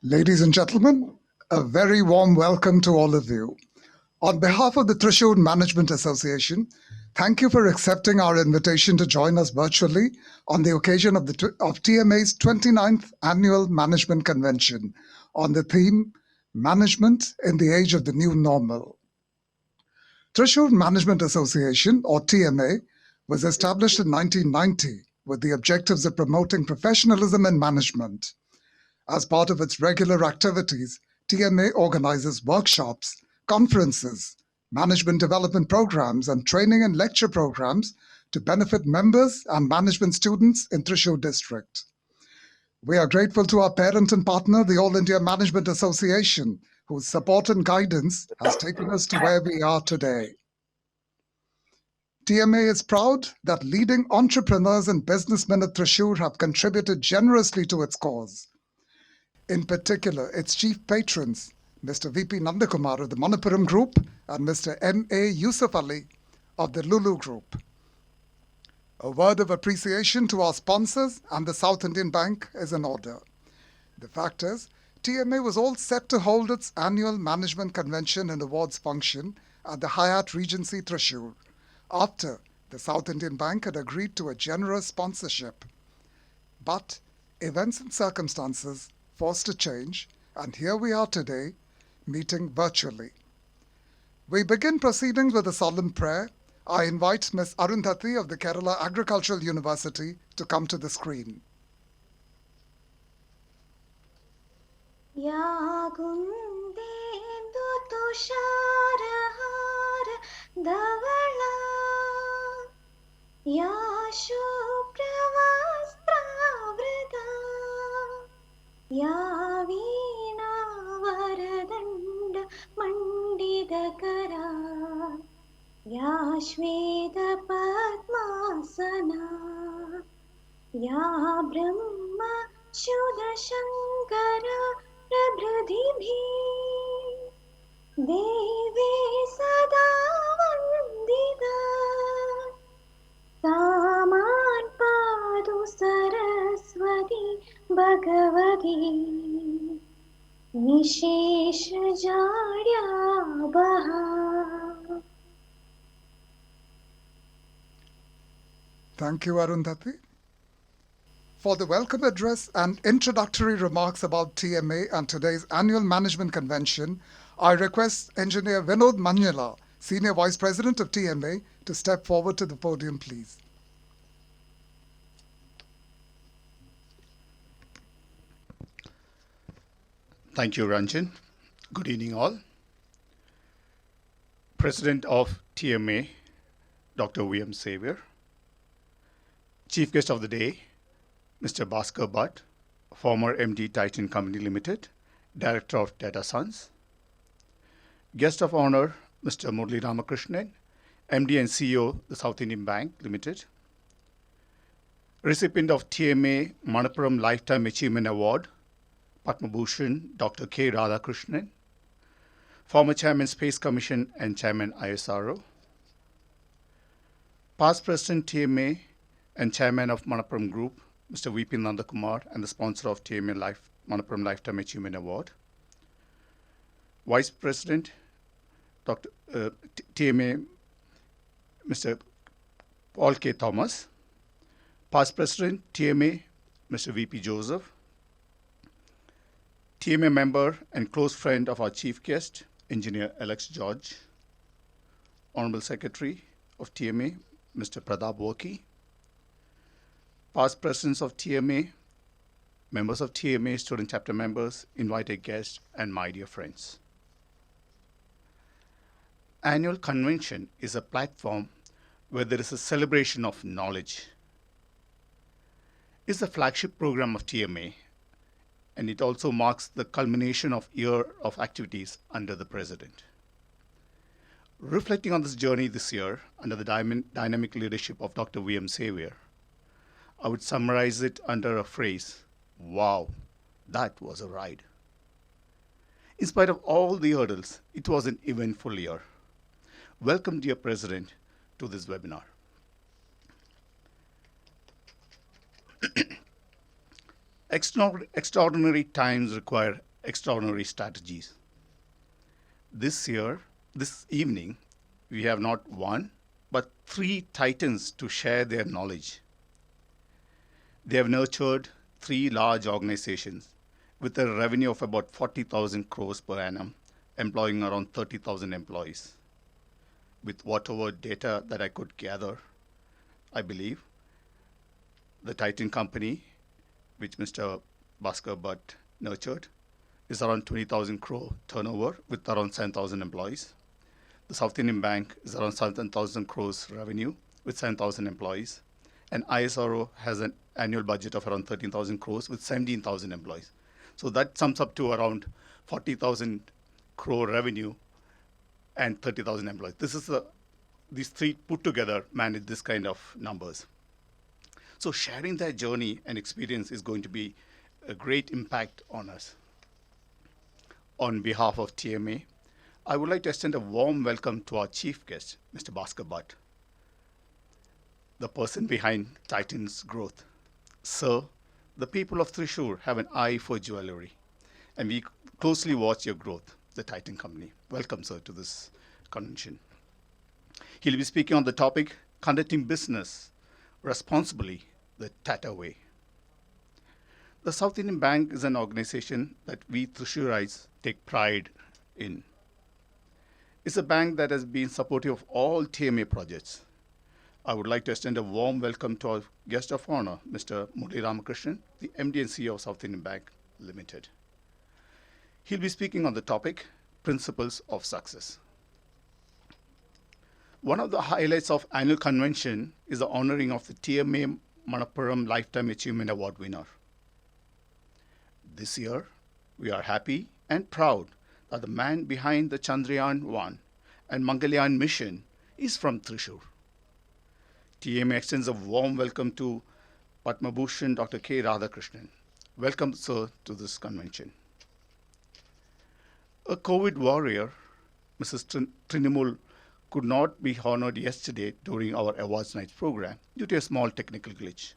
Ladies and gentlemen, a very warm welcome to all of you. On behalf of the Thrissur Management Association, thank you for accepting our invitation to join us virtually on the occasion of TMA's 29th Annual Management Convention on the theme Management in the Age of the New Normal. Thrissur Management Association, or TMA, was established in 1990 with the objectives of promoting professionalism in management. As part of its regular activities, TMA organizes workshops, conferences, management development programs, and training and lecture programs to benefit members and management students in Thrissur district. We are grateful to our parent and partner, the All India Management Association, whose support and guidance has taken us to where we are today. TMA is proud that leading entrepreneurs and businessmen at Thrissur have contributed generously to its cause. In particular, its chief patrons, Mr. V.P. Nandakumar of the Manappuram Group and Mr. M.A. Yusuf Ali of the Lulu Group. A word of appreciation to our sponsors and the South Indian Bank is in order. The fact is, TMA was all set to hold its annual management convention and awards function at the Hyatt Regency Thrissur after the South Indian Bank had agreed to a generous sponsorship. But events and circumstances forced a change, and here we are today, meeting virtually. We begin proceedings with a solemn prayer. I invite Ms. Arundhati of the Kerala Agricultural University to come to the screen. या वीणा वरदण्ड मण्डितकरा या श्वेत पद्मासना या ब्रह्म शुदशङ्कर प्रभृतिभिः देवी सदा वन्दिता सामान् पातु Saraswati Bhagwati निशेषजाड्यावहा. Thank you, Arundhati. For the welcome address and introductory remarks about TMA and today's annual management convention, I request Engineer Vinod Manjala, Senior Vice President of TMA, to step forward to the podium, please. Thank you, Ranjan. Good evening, all. President of TMA, Dr. V.M. Xavier. Chief guest of the day, Mr. Bhaskar Bhat, former MD Titan Company Limited, Director of Data Sons. Guest of honor, Mr. Murali Ramakrishnan, MD and CEO, the South Indian Bank Limited. Recipient of TMA Manappuram Lifetime Achievement Award, Padma Bhushan, Dr. K. Radhakrishnan. Former Chairman Space Commission and Chairman ISRO. Past President TMA and Chairman of Manappuram Group, Mr. V.P. Nandakumar, and the sponsor of TMA Manappuram Lifetime Achievement Award. Vice President, Dr. TMA, Mr. Paul K. Thomas. Past President, TMA, Mr. V.P. Joseph. TMA member and close friend of our chief guest, Engineer Alex George. Honorable Secretary of TMA, Mr. Pradap Worki. Past presidents of TMA, members of TMA, student chapter members, invited guests, and my dear friends. Annual convention is a platform where there is a celebration of knowledge. It's the flagship program of TMA, and it also marks the culmination of a year of activities under the President. Reflecting on this journey this year under the dynamic leadership of Dr. V.M. Xavier, I would summarize it under a phrase, wow, that was a ride. In spite of all the hurdles, it was an eventful year. Welcome, dear President, to this webinar. Extraordinary times require extraordinary strategies. This evening, we have not one, but three titans to share their knowledge. They have nurtured three large organizations with a revenue of about 40,000 crores per annum, employing around 30,000 employees. With whatever data that I could gather, I believe the Titan company, which Mr. Bhaskar Bhat nurtured, is around 20,000 crore turnover with around 7,000 employees. The South Indian Bank is around 7,000 crores revenue with 7,000 employees. And ISRO has an annual budget of around 13,000 crores with 17,000 employees. So that sums up to around 40,000 crore revenue and 30,000 employees. These three put together manage this kind of numbers. So sharing their journey and experience is going to be a great impact on us. On behalf of TMA, I would like to extend a warm welcome to our chief guest, Mr. Bhaskar Bhat, the person behind Titan's growth. Sir, the people of Thrissur have an eye for jewelry, and we closely watch your growth, the Titan company. Welcome, sir, to this convention. He'll be speaking on the topic, conducting business responsibly the Tata way. The South Indian Bank is an organization that we Thrissurites take pride in. It's a bank that has been supportive of all TMA projects. I would like to extend a warm welcome to our guest of honor, Mr. Murali Ramakrishnan, the MD and CEO of South Indian Bank Limited. He'll be speaking on the topic, Principles of Success. One of the highlights of annual convention is the honoring of the TMA Manappuram Lifetime Achievement Award winner. This year, we are happy and proud that the man behind the Chandrayaan-1 and Mangalyaan mission is from Thrissur. TMA extends a warm welcome to Padma Bhushan Dr. K. Radhakrishnan. Welcome, sir, to this convention. A COVID warrior, Mrs. Trinamul, could not be honored yesterday during our awards night program due to a small technical glitch.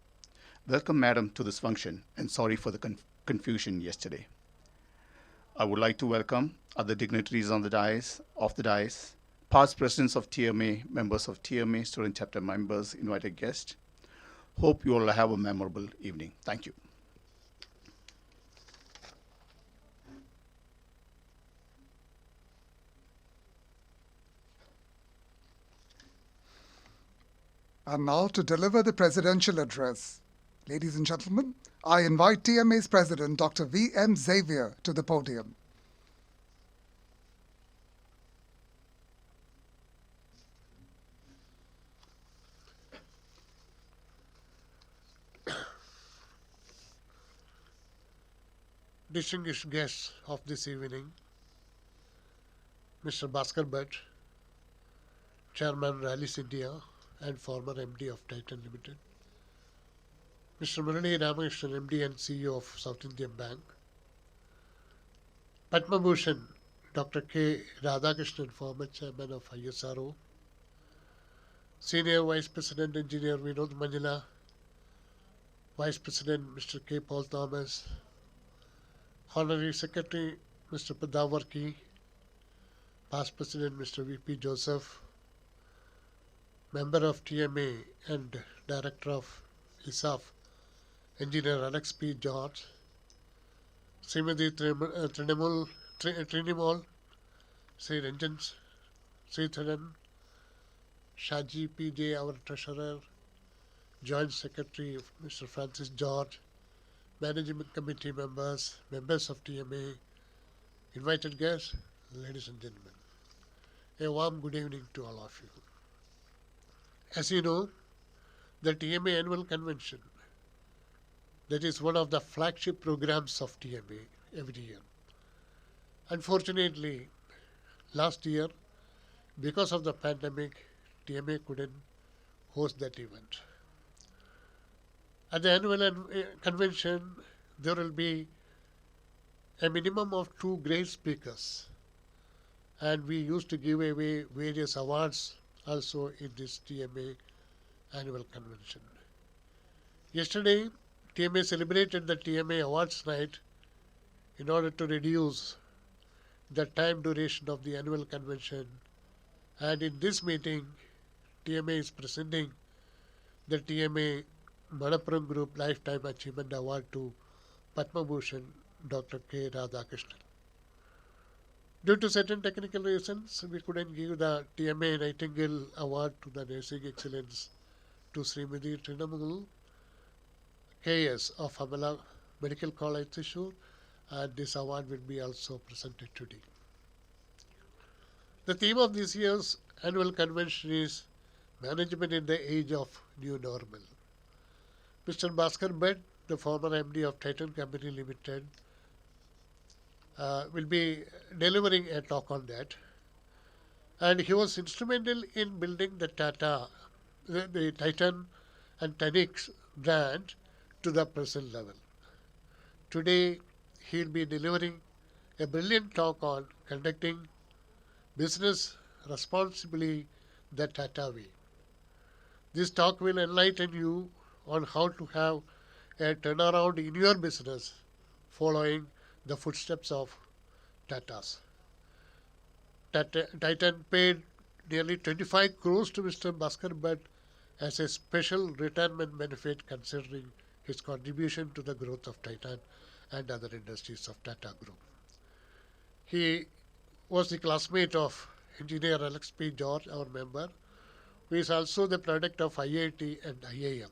Welcome, madam, to this function, and sorry for the confusion yesterday. I would like to welcome other dignitaries on the dais, past presidents of TMA, members of TMA, student chapter members, invited guests. Hope you all have a memorable evening. Thank you. And now to deliver the presidential address. Ladies and gentlemen, I invite TMA's president, Dr. V.M. Xavier, to the podium. Distinguished guests of this evening, Mr. Bhaskar Bhat, Chairman Rallies India and former MD of Titan Limited, Mr. Murali Ramakrishnan, MD and CEO of South Indian Bank, Padma Bhushan, Dr. K. Radhakrishnan, former Chairman of ISRO, Senior Vice President Engineer Vinod Manjula, Vice President Mr. K. Paul Thomas, Honorary Secretary Mr. Padavarki, Past President Mr. V.P. Joseph, Member of TMA and Director of ISAF, Engineer Alex P. George, Srimati Trinamul, Sri Ranjan Sritharan, Shaji P.J., our Treasurer, Joint Secretary Mr. Francis George, Management Committee members, members of TMA, invited guests, ladies and gentlemen. A warm good evening to all of you. As you know, the TMA Annual Convention, that is one of the flagship programs of TMA every year. Unfortunately, last year, because of the pandemic, TMA couldn't host that event. At the annual convention, there will be a minimum of 2 great speakers, and we used to give away various awards also in this TMA annual convention. Yesterday, TMA celebrated the TMA Awards Night in order to reduce the time duration of the annual convention. And in this meeting, TMA is presenting the TMA Manappuram Group Lifetime Achievement Award to Padma Bhushan Dr. K. Radhakrishnan. Due to certain technical reasons, we couldn't give the TMA Nightingale Award to the Nursing Excellence to Srimati Trinamool KS of Amala Medical College, Thrissur, and this award will be also presented today. The theme of this year's annual convention is Management in the Age of New Normal. Mr. Bhaskar Bhat, the former MD of Titan Company Limited, will be delivering a talk on that. And he was instrumental in building the the Titan and Tanix brand to the present level. Today, he will be delivering a brilliant talk on conducting business responsibly the Tata way. This talk will enlighten you on how to have a turnaround in your business following the footsteps of Tatas. Titan paid nearly 25 crores to Mr. Bhaskar Bhat as a special retirement benefit considering his contribution to the growth of Titan and other industries of Tata Group. He was the classmate of engineer Alex P. George, our member, who is also the product of IIT and IIM.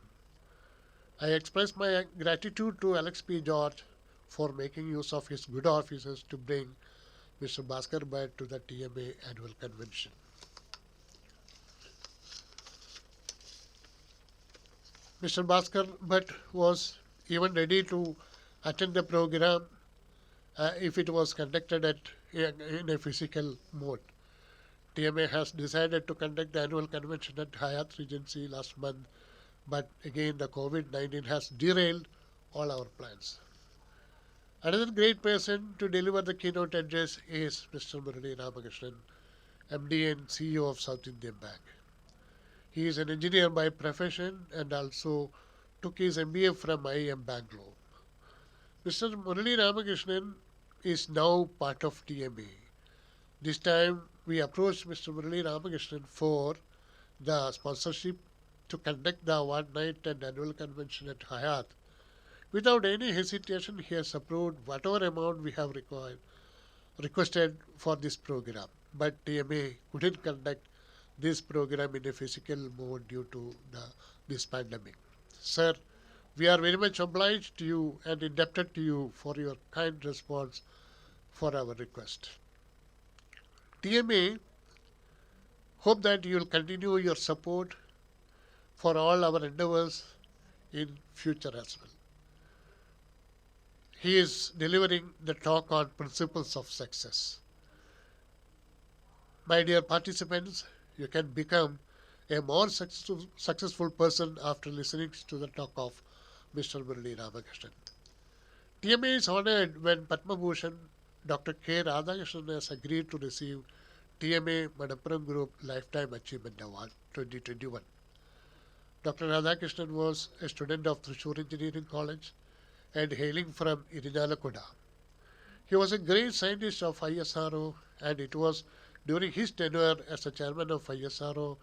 I express my gratitude to Alex P. George for making use of his good offices to bring Mr. Bhaskar Bhat to the TMA annual convention. Mr. Bhaskar Bhat was even ready to attend the program if it was conducted in a physical mode. TMA has decided to conduct the annual convention at Hyatt Regency last month, but again the COVID-19 has derailed all our plans. Another great person to deliver the keynote address is Mr. Murali Ramakrishnan, MD and CEO of South Indian Bank. He is an engineer by profession and also took his MBA from IIM Bangalore. Mr. Murali Ramakrishnan is now part of TMA. This time we approached Mr. Murali Ramakrishnan for the sponsorship to conduct the award night and annual convention at Hyatt. Without any hesitation, he has approved whatever amount we have requested for this program. But TMA couldn't conduct this program in a physical mode due to this pandemic. Sir, we are very much obliged to you and indebted to you for your kind response for our request. TMA hope that you will continue your support for all our endeavors in future as well. He is delivering the talk on principles of success. My dear participants, you can become a more successful person after listening to the talk of Mr. Murali Ramakrishnan. TMA is honored when Padma Bhushan Dr. K. Radhakrishnan has agreed to receive TMA Manappuram Group Lifetime Achievement Award 2021. Dr. Radhakrishnan was a student of Thrissur Engineering College and hailing from Irinjalakuda. He was a great scientist of ISRO, and it was during his tenure as a chairman of ISRO,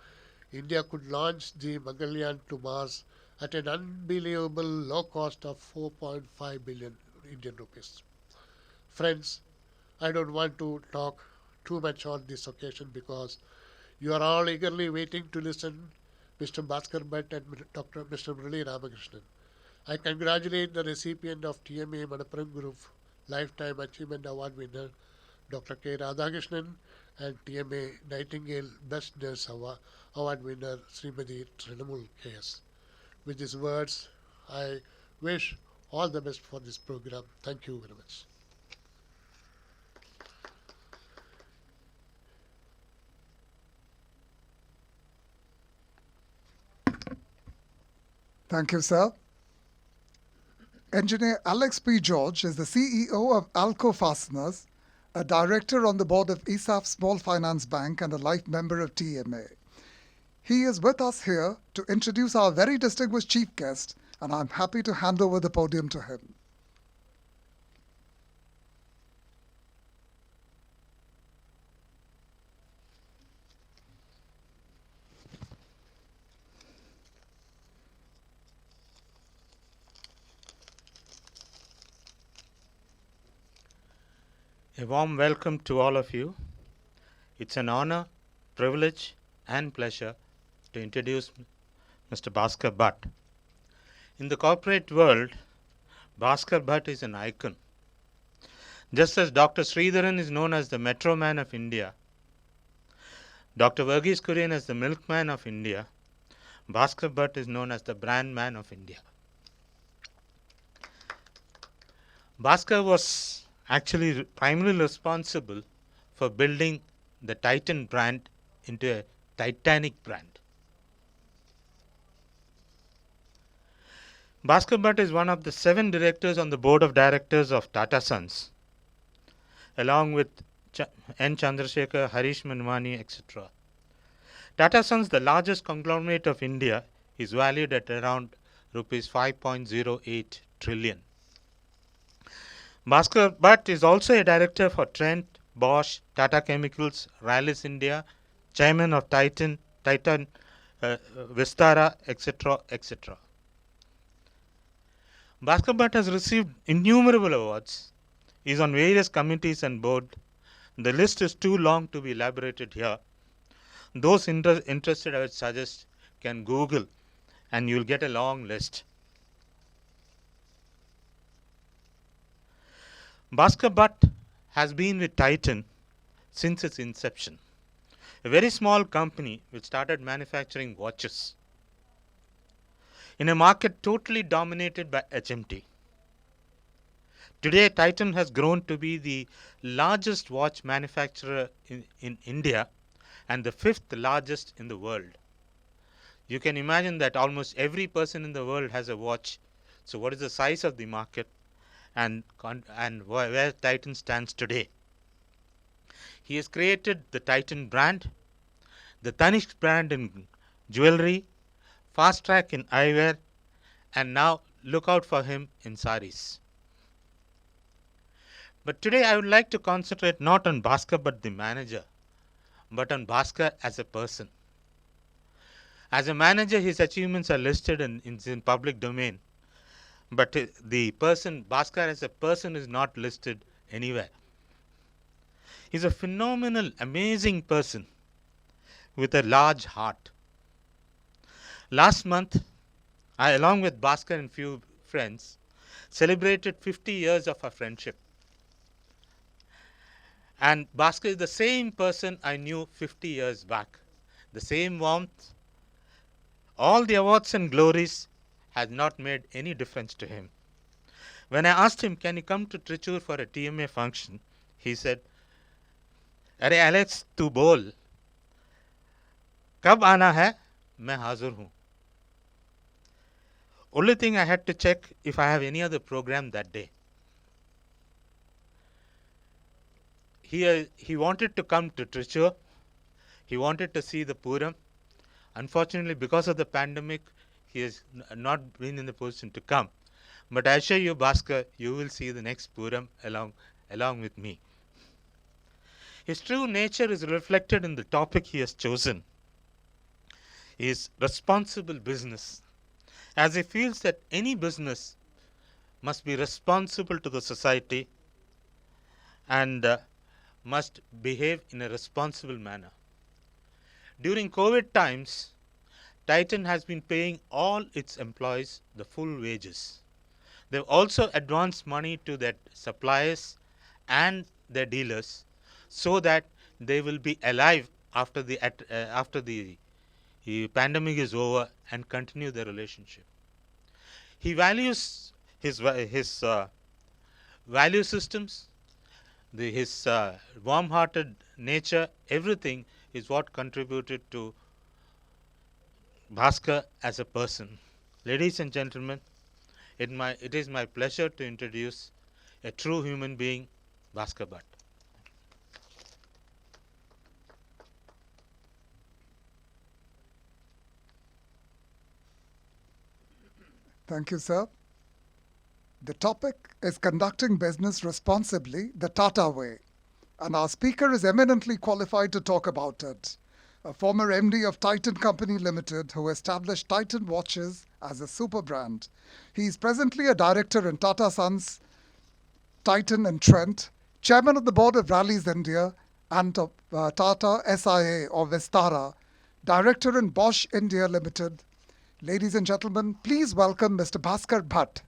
India could launch the Mangalyaan to Mars at an unbelievable low cost of 4.5 billion Indian rupees. Friends, I don't want to talk too much on this occasion because you are all eagerly waiting to listen Mr. Bhaskar Bhat and Mr. Murali Ramakrishnan. I congratulate the recipient of TMA Manappuram Group Lifetime Achievement Award winner, Dr. K. Radhakrishnan, and TMA Nightingale Best Nurse Award winner, Srimati Trinamool KS. With these words, I wish all the best for this program. Thank you very much. Thank you, sir. Engineer Alex P. George is the CEO of Alco Fasteners, a director on the board of ESAF Small Finance Bank, and a life member of TMA. He is with us here to introduce our very distinguished chief guest, and I'm happy to hand over the podium to him. A warm welcome to all of you. It's an honor, privilege, and pleasure to introduce Mr. Bhaskar Bhat. In the corporate world, Bhaskar Bhat is an icon. Just as Dr. Sridharan is known as the Metro Man of India, Dr. Verghese Kurian as the Milkman of India, Bhaskar Bhat is known as the Brand Man of India. Bhaskar was actually primarily responsible for building the Titan brand into a Titanic brand. Bhaskar Bhat is one of the 7 directors on the board of directors of Tata Sons, along with N. Chandrasekhar, Harish Manwani, etc. Tata Sons, the largest conglomerate of India, is valued at around rupees 5.08 trillion. Bhaskar Bhat is also a director for Trent, Bosch, Tata Chemicals, Rallis India, chairman of Titan, Vistara, etc., etc. Bhaskar Bhat has received innumerable awards. He is on various committees and board. The list is too long to be elaborated here. Those interested, I would suggest, can Google and you will get a long list. Bhaskar Bhat has been with Titan since its inception. A very small company which started manufacturing watches in a market totally dominated by HMT. Today, Titan has grown to be the largest watch manufacturer in India and the 5th largest in the world. You can imagine that almost every person in the world has a watch. So what is the size of the market and where Titan stands today? He has created the Titan brand, the Tanishq brand in jewelry, Fast Track in eyewear, and now look out for him in saris. But today I would like to concentrate not on Bhaskar Bhat the manager, but on Bhaskar as a person. As a manager, his achievements are listed in public domain, but the person, Bhaskar as a person, is not listed anywhere. He's a phenomenal, amazing person with a large heart. Last month, I, along with Bhaskar and few friends, celebrated 50 years of our friendship. And Bhaskar is the same person I knew 50 years back. The same warmth. All the awards and glories has not made any difference to him. When I asked him, can you come to Trichur for a TMA function? He said, अरे Alex, तू बोल कब आना है मैं हाजिर हूँ. Only thing I had to check if I have any other program that day. He wanted to come to Trichur. He wanted to see the Puram. Unfortunately, because of the pandemic, he has not been in the position to come. But I assure you, Bhaskar, you will see the next Puram along with me. His true nature is reflected in the topic he has chosen. Is responsible business, as he feels that any business must be responsible to the society and must behave in a responsible manner. During COVID times, Titan has been paying all its employees the full wages. They've also advanced money to their suppliers and their dealers so that they will be alive after the pandemic is over and continue their relationship. He values his value systems, his warm-hearted nature, everything is what contributed to Bhaskar as a person. Ladies and gentlemen, it is my pleasure to introduce a true human being, Bhaskar Bhat. Thank you, sir. The topic is conducting business responsibly the Tata way, and our speaker is eminently qualified to talk about it. A former MD of Titan Company Limited who established Titan watches as a super brand. He is presently a director in Tata Sons, Titan and Trent, Chairman of the Board of Rallies India and of Tata SIA or Vistara, Director in Bosch India Limited. Ladies and gentlemen, please welcome Mr. Bhaskar Bhat.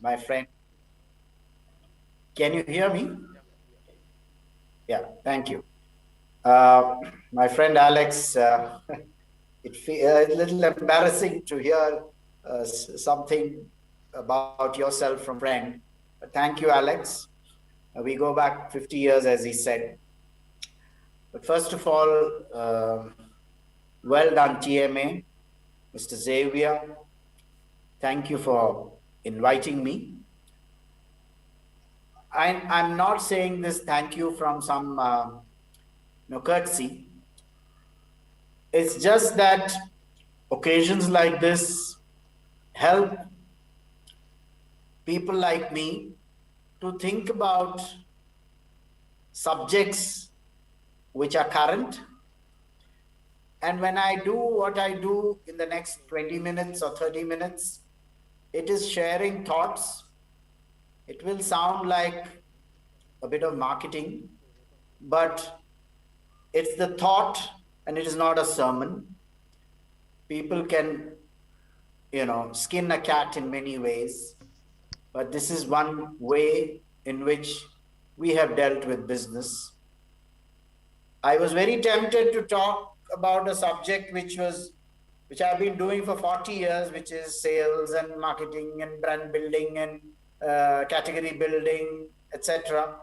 My friend, can you hear me? Yeah, thank you. My friend Alex, it's a little embarrassing to hear something about yourself from friend. But thank you, Alex. We go back 50 years, as he said. But first of all, well done, TMA, Mr. Xavier. Thank you for inviting me. I'm not saying this thank you from some courtesy. It's just that occasions like this help people like me to think about subjects which are current. And when I do what I do in the next 20 minutes or 30 minutes, it is sharing thoughts. It will sound like a bit of marketing, but it's the thought and it is not a sermon. People can, skin a cat in many ways, but this is one way in which we have dealt with business. I was very tempted to talk about a subject which I've been doing for 40 years, which is sales and marketing and brand building and category building, etc.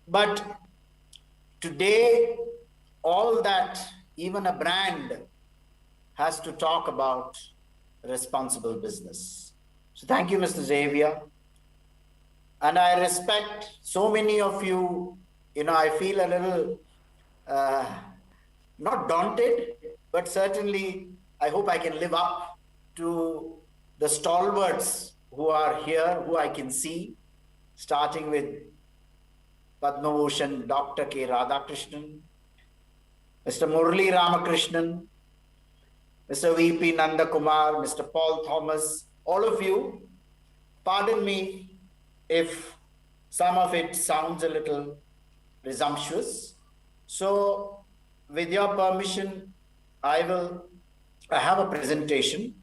But today, all that even a brand has to talk about responsible business. So thank you, Mr. Xavier. And I respect so many of you. I feel a little not daunted, but certainly I hope I can live up to the stalwarts who are here, who I can see, starting with Padma Bhushan, Dr. K. Radhakrishnan, Mr. Murali Ramakrishnan, Mr. V.P. Nandakumar, Mr. Paul Thomas, all of you. Pardon me if some of it sounds a little presumptuous. So with your permission, I have a presentation.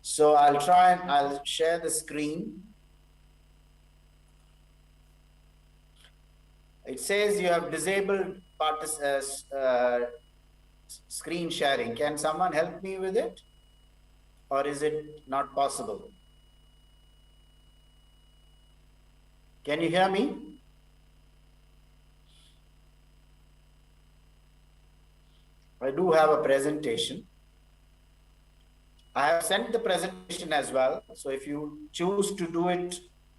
So I'll share the screen. It says you have disabled screen sharing. Can someone help me with it? Or is it not possible? Can you hear me? I do have a presentation. I have sent the presentation as well. So if you choose to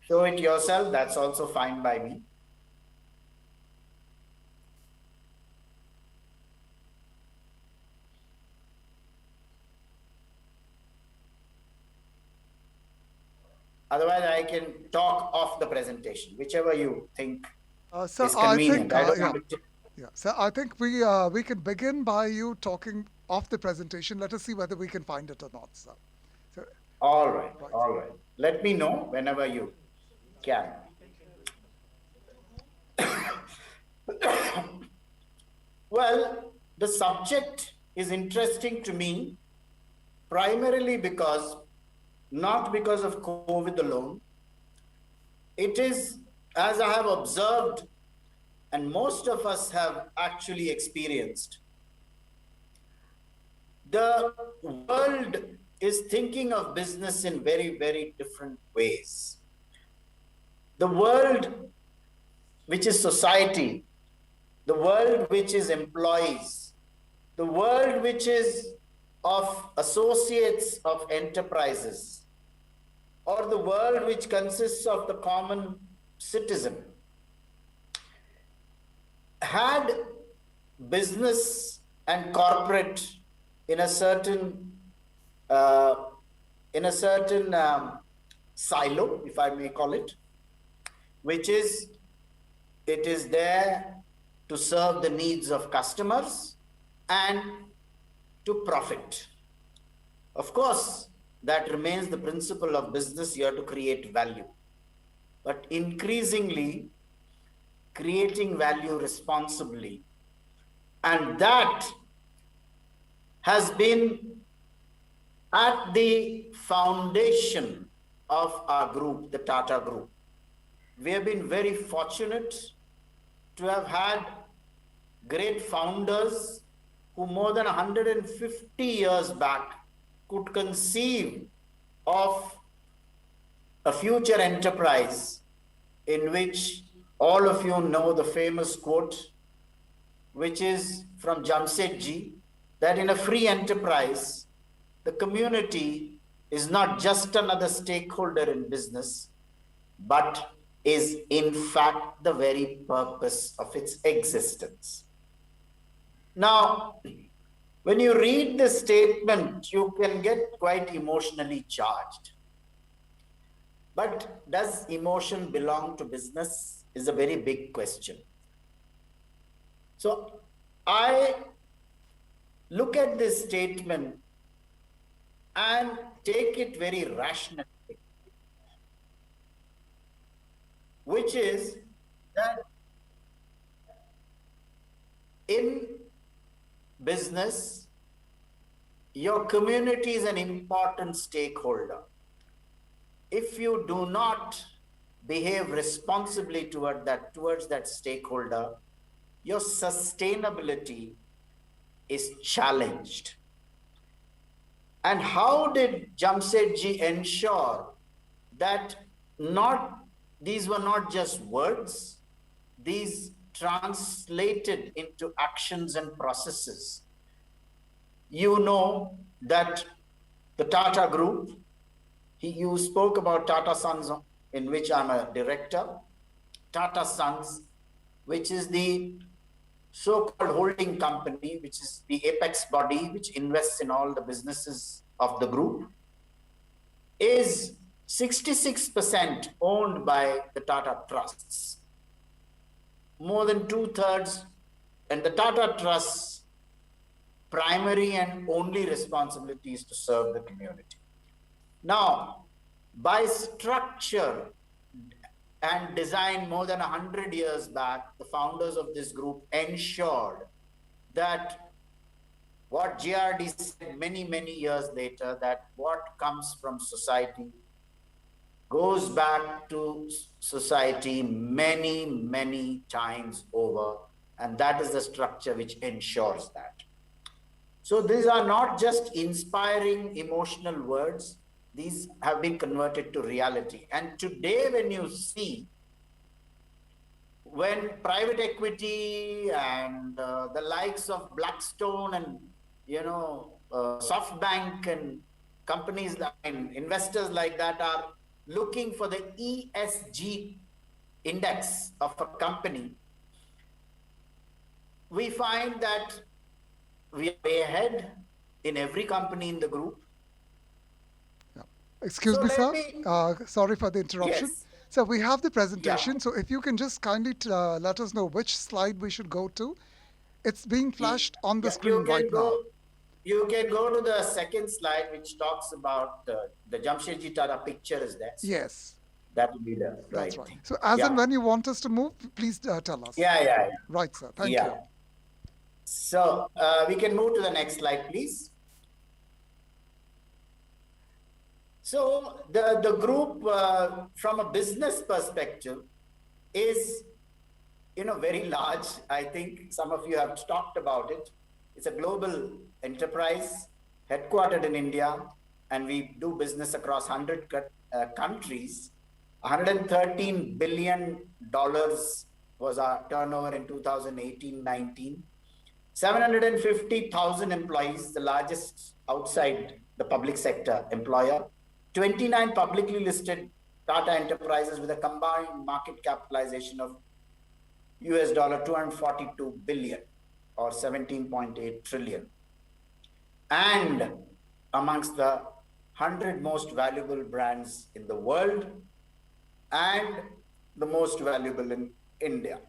show it yourself, that's also fine by me. Otherwise, I can talk off the presentation, whichever you think is convenient. So I think we can begin by you talking off the presentation. Let us see whether we can find it or not. So all right. Let me know whenever you can. Well, the subject is interesting to me primarily not because of COVID alone. It is, as I have observed, and most of us have actually experienced, the world is thinking of business in very, very different ways. The world, which is society, the world which is employees, the world which is of associates of enterprises, or the world which consists of the common citizen, had business and corporate in a certain silo, if I may call it, which is it is there to serve the needs of customers and to profit. Of course, that remains the principle of business here to create value. But increasingly, creating value responsibly. And that has been at the foundation of our group, the Tata Group. We have been very fortunate to have had great founders who more than 150 years back could conceive of a future enterprise in which all of you know the famous quote, which is from Jamsetji, that in a free enterprise, the community is not just another stakeholder in business, but is in fact the very purpose of its existence. Now, when you read this statement, you can get quite emotionally charged. But does emotion belong to business is a very big question. So I look at this statement and take it very rationally, which is that in business, your community is an important stakeholder. If you do not behave responsibly towards that stakeholder, your sustainability is challenged. And how did Jamsetji ensure that these were not just words, these translated into actions and processes? You know that the Tata Group, you spoke about Tata Sons, in which I'm a director. Tata Sons, which is the so-called holding company, which is the apex body which invests in all the businesses of the group, is 66% owned by the Tata Trusts. More than 2/3, and the Tata Trust's primary and only responsibility is to serve the community. Now, by structure and design more than 100 years back, the founders of this group ensured that what GRD said many, many years later, that what comes from society goes back to society many, many times over. And that is the structure which ensures that. So these are not just inspiring emotional words. These have been converted to reality. And today, when you see, when private equity and the likes of Blackstone and, SoftBank and companies and investors like that are looking for the ESG index of a company, we find that we are way ahead in every company in the group. Excuse So me, let sir. me- Sorry for the interruption. Yes. So we have the presentation. Yeah. So if you can just kindly let us know which slide we should go to. It's being flashed on the Yeah, screen right now. You can go to the second slide, which talks about the Jamshedji Tata picture is there. So Yes, that will be the that's right right. thing. So as and Yeah. when you want us to move, please tell us. Yeah. Right, sir. Thank Yeah. you. So we can move to the next slide, please. So the group, from a business perspective, is very large. I think some of you have talked about it. It's a global enterprise headquartered in India, and we do business across 100 countries. $113 billion was our turnover in 2018-19. 750,000 employees, the largest outside the public sector employer. 29 publicly listed Tata enterprises with a combined market capitalization of US dollar 242 billion or 17.8 trillion. And amongst the 100 most valuable brands in the world and the most valuable in India.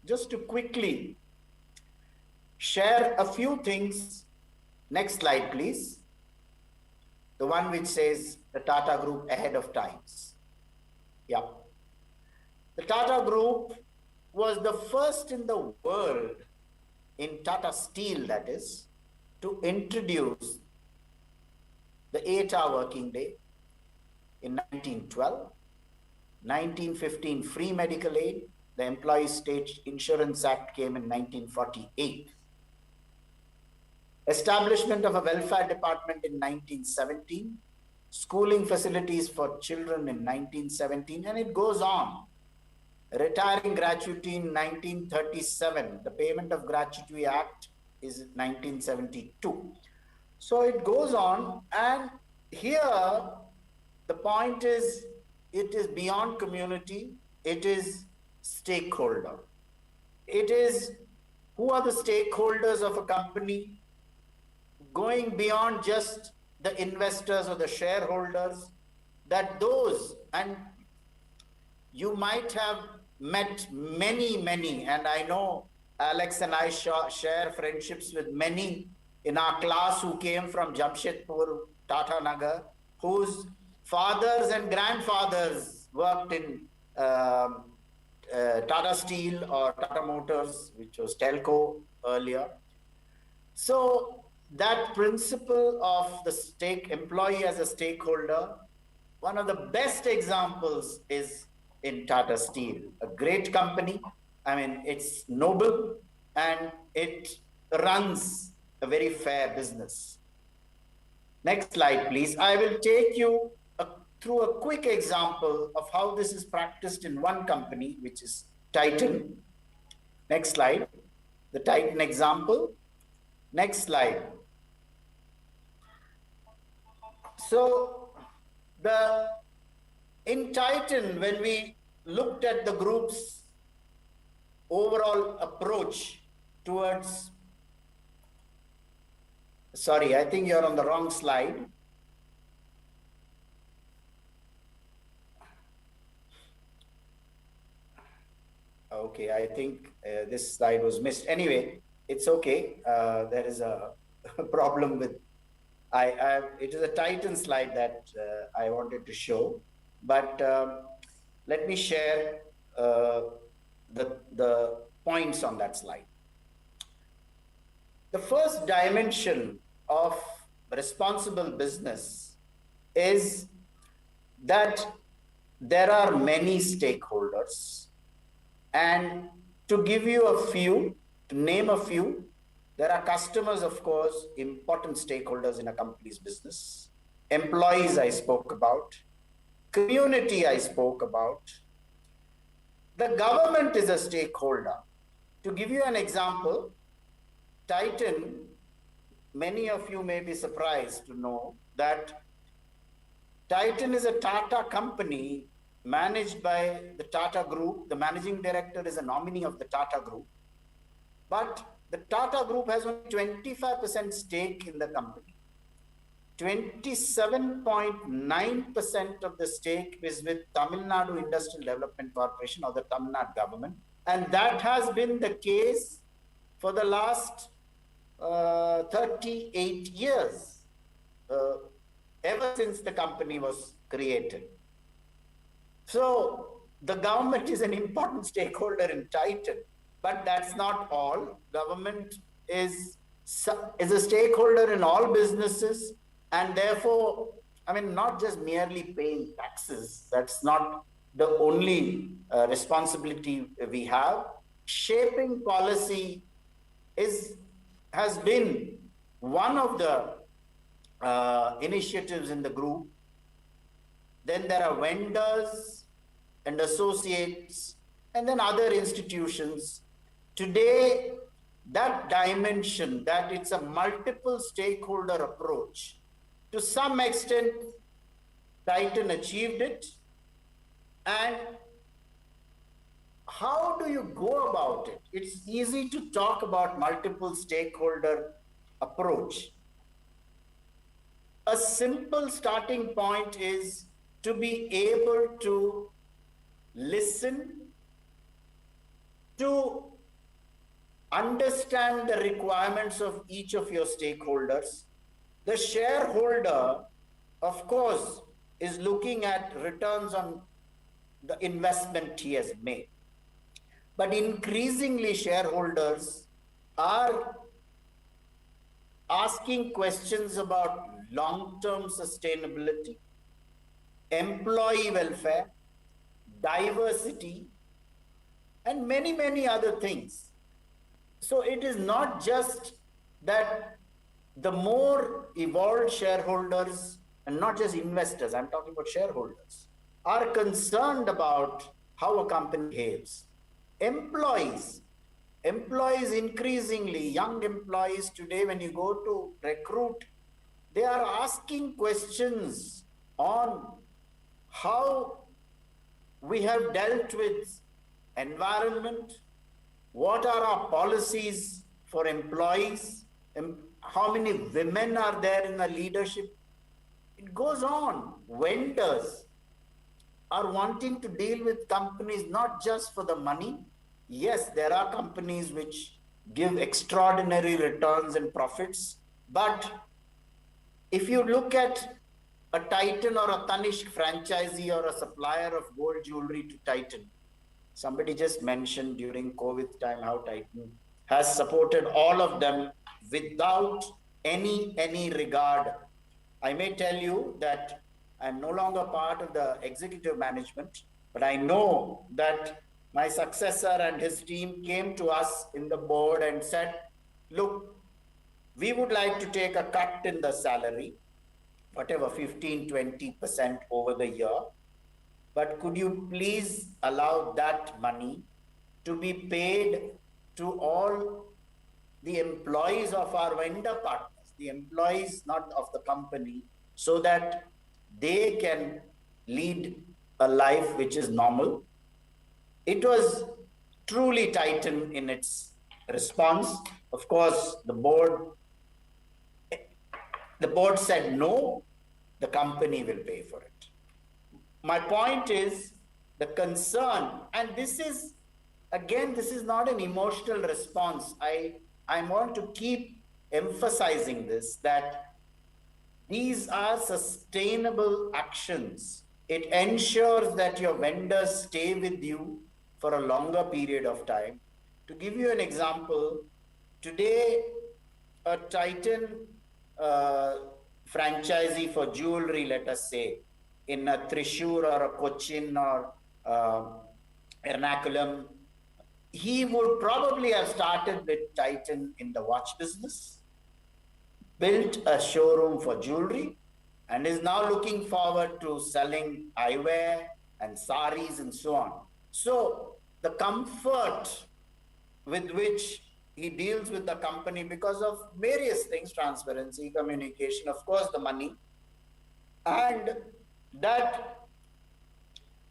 Just to quickly share a few things. Next slide, please. The one which says the Tata Group ahead of times. Yeah. The Tata Group was the first in the world, in Tata Steel that is, to introduce the 8-hour working day in 1912. 1915 free medical aid. The Employees State Insurance Act came in 1948. Establishment of a welfare department in 1917. Schooling facilities for children in 1917, and it goes on. Retiring gratuity in 1937. The Payment of Gratuity Act is 1972. So it goes on, and here the point is, it is beyond community, it is stakeholder. It is who are the stakeholders of a company, going beyond just the investors or the shareholders, that those, and you might have met many, and I know Alex and I share friendships with many in our class who came from Jamshedpur, Tata Nagar, whose fathers and grandfathers worked in Tata Steel or Tata Motors, which was Telco earlier. So that principle of the employee as a stakeholder, one of the best examples is in Tata Steel, a great company. I mean, it's noble and it runs a very fair business. Next slide, please. I will take you through a quick example of how this is practiced in one company, which is Titan. Next slide. The Titan example. Next slide. So in Titan, when we looked at the group's overall approach towards, sorry, I think you're on the wrong slide. Okay, I think this slide was missed. Anyway, it's okay. There is a problem with, it is a Titan slide that I wanted to show, but let me share the points on that slide. The first dimension of responsible business is that there are many stakeholders, and to give you a few, to name a few, there are customers, of course, important stakeholders in a company's business. Employees, I spoke about. Community, I spoke about. The government is a stakeholder. To give you an example, Titan, many of you may be surprised to know that Titan is a Tata company managed by the Tata Group. The managing director is a nominee of the Tata Group. But the Tata Group has only 25% stake in the company. 27.9% of the stake is with Tamil Nadu Industrial Development Corporation or the Tamil Nadu government. And that has been the case for the last 38 years, ever since the company was created. So the government is an important stakeholder in Titan, but that's not all. Government is a stakeholder in all businesses, and therefore, I mean, not just merely paying taxes. That's not the only responsibility we have. Shaping policy has been one of the initiatives in the group. Then there are vendors and associates, and then other institutions. Today, that dimension, that it's a multiple stakeholder approach, to some extent, Titan achieved it. And how do you go about it? It's easy to talk about multiple stakeholder approach. a simple starting point is to be able to listen, to understand the requirements of each of your stakeholders. The shareholder, of course, is looking at returns on the investment he has made. But increasingly, shareholders are asking questions about long-term sustainability, employee welfare, diversity, and many, many other things. So it is not just that the more evolved shareholders, and not just investors, I'm talking about shareholders, are concerned about how a company behaves. Employees increasingly, young employees today, when you go to recruit, they are asking questions on how we have dealt with environment, what are our policies for employees, how many women are there in the leadership. It goes on. Vendors are wanting to deal with companies not just for the money. Yes, there are companies which give extraordinary returns and profits, but if you look at a Titan or a Tanishq franchisee or a supplier of gold jewelry to Titan, somebody just mentioned during COVID time how Titan has supported all of them without any regard. I may tell you that I'm no longer part of the executive management, but I know that my successor and his team came to us in the board and said, look, we would like to take a cut in the salary, whatever, 15, 20% over the year. But could you please allow that money to be paid to all the employees of our vendor partners, the employees not of the company, so that they can lead a life which is normal. It was truly Titan in its response. Of course, the board said no, the company will pay for it. My point is the concern, and this is, again, this is not an emotional response. I want to keep emphasizing this, that these are sustainable actions. It ensures that your vendors stay with you for a longer period of time. To give you an example, today a Titan franchisee for jewelry, let us say, in a Thrissur or a Cochin or Ernakulam, he would probably have started with Titan in the watch business, built a showroom for jewelry, and is now looking forward to selling eyewear and saris and so on. So the comfort with which he deals with the company, because of various things, transparency, communication, of course, the money, and that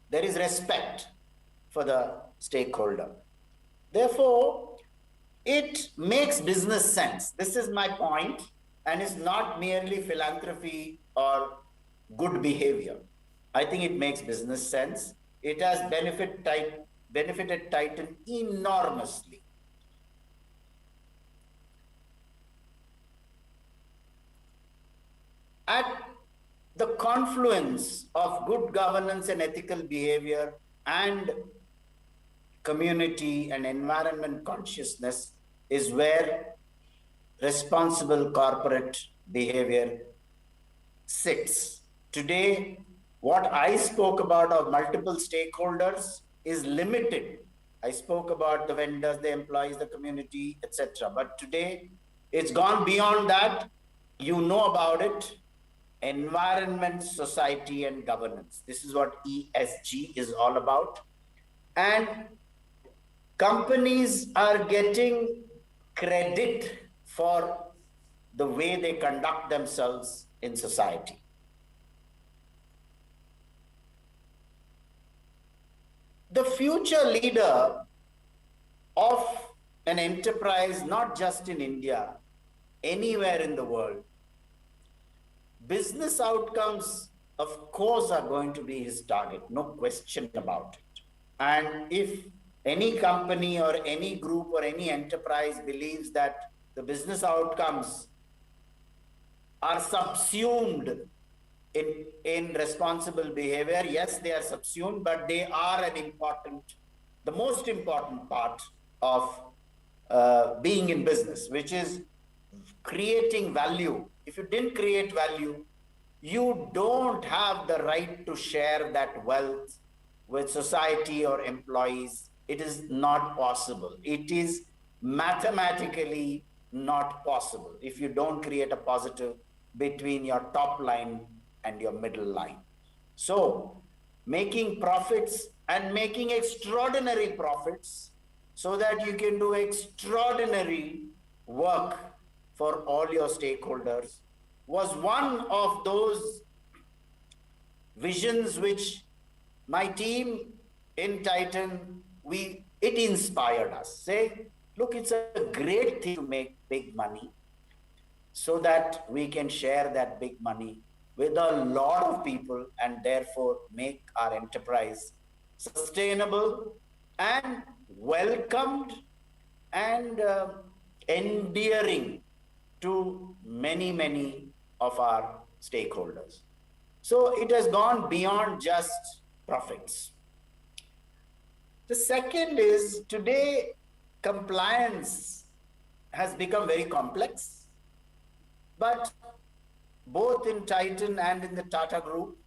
there is respect for the stakeholder. Therefore, it makes business sense. This is my point, and it's not merely philanthropy or good behavior. I think it makes business sense. It has benefited Titan enormously. At the confluence of good governance and ethical behavior and community and environment consciousness is where responsible corporate behavior sits. Today, what I spoke about of multiple stakeholders is limited. I spoke about the vendors, the employees, the community, etc. But today, it's gone beyond that. You know about it. Environment, society, and governance. This is what ESG is all about. And companies are getting credit for the way they conduct themselves in society. The future leader of an enterprise, not just in India, anywhere in the world, business outcomes, of course, are going to be his target, no question about it. And if any company or any group or any enterprise believes that the business outcomes are subsumed in responsible behavior, yes, they are subsumed, but they are the most important part of being in business, which is creating value. If you didn't create value, you don't have the right to share that wealth with society or employees. It is not possible. It is mathematically not possible if you don't create a positive between your top line and your middle line. So, making profits and making extraordinary profits so that you can do extraordinary work for all your stakeholders was one of those visions which my team in Titan, it inspired us. Say, look, it's a great thing to make big money so that we can share that big money with a lot of people and therefore make our enterprise sustainable and welcomed and endearing to many, many of our stakeholders. So it has gone beyond just profits. The second is today compliance has become very complex, but both in Titan and in the Tata Group,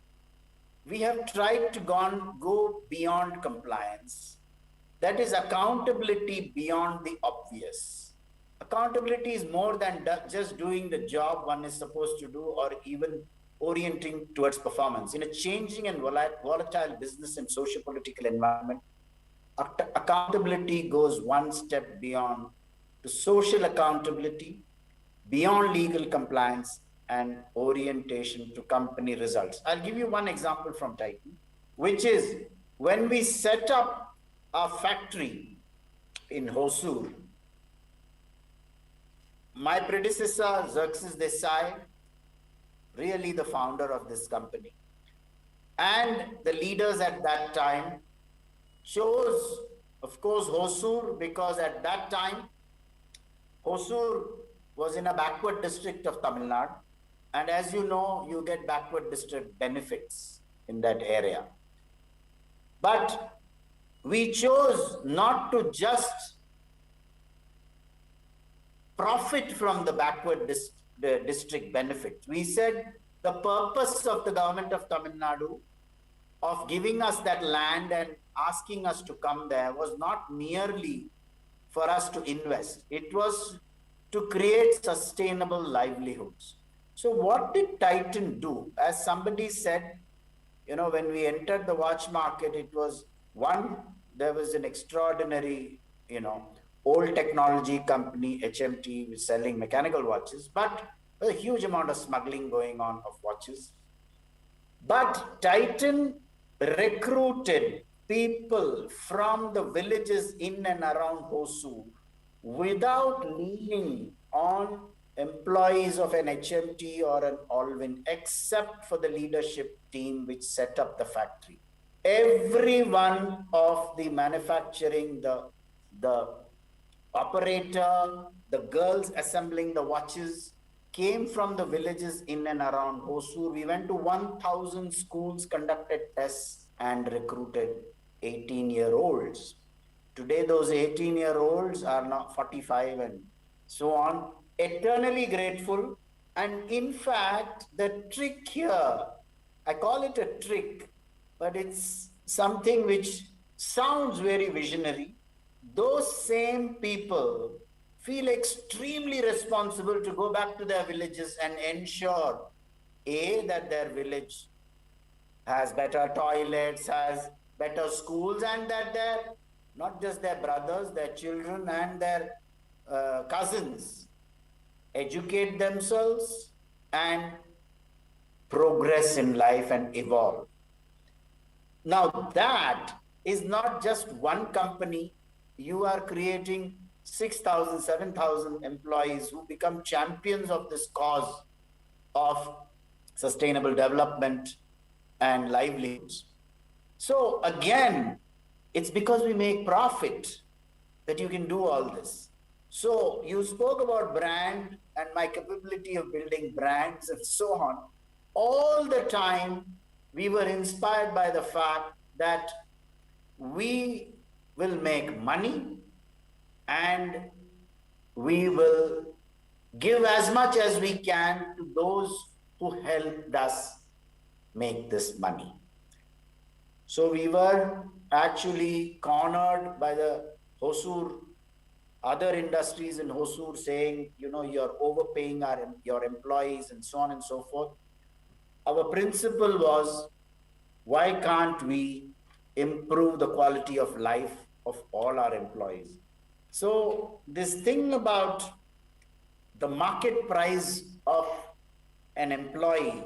we have tried to go beyond compliance. That is accountability beyond the obvious. Accountability is more than just doing the job one is supposed to do or even orienting towards performance. In a changing and volatile business and socio-political environment, accountability goes one step beyond to social accountability, beyond legal compliance, and orientation to company results. I'll give you one example from Titan, which is when we set up our factory in Hosur, my predecessor, Xerxes Desai, really the founder of this company, and the leaders at that time chose, of course, Hosur, because at that time, Hosur was in a backward district of Tamil Nadu. And as you know, you get backward district benefits in that area. But we chose not to just profit from the backward district benefits. We said the purpose of the government of Tamil Nadu of giving us that land and asking us to come there was not merely for us to invest. It was to create sustainable livelihoods. So what did Titan do? As somebody said, when we entered the watch market, it was there was an extraordinary, old technology company, HMT, was selling mechanical watches, but a huge amount of smuggling going on of watches. But Titan recruited people from the villages in and around Hosur without leaning on employees of an HMT or an Alwyn, except for the leadership team which set up the factory. Every one of the manufacturing, the operator, the girls assembling the watches came from the villages in and around Hosur. We went to 1,000 schools, conducted tests and recruited 18-year-olds. Today, those 18-year-olds are now 45 and so on. Eternally grateful. And in fact, the trick here, I call it a trick, but it's something which sounds very visionary. Those same people feel extremely responsible to go back to their villages and ensure, A, that their village has better toilets, has better schools, and that not just their brothers, their children and their cousins educate themselves and progress in life and evolve. Now that is not just one company. You are creating 6,000, 7,000 employees who become champions of this cause of sustainable development and livelihoods. So again, it's because we make profit that you can do all this. So you spoke about brand and my capability of building brands and so on. All the time, we were inspired by the fact that we will make money and we will give as much as we can to those who helped us make this money. So we were actually cornered by the Hosur, other industries in Hosur saying, you know, you're overpaying your employees and so on and so forth. Our principle was, why can't we improve the quality of life of all our employees? So this thing about the market price of an employee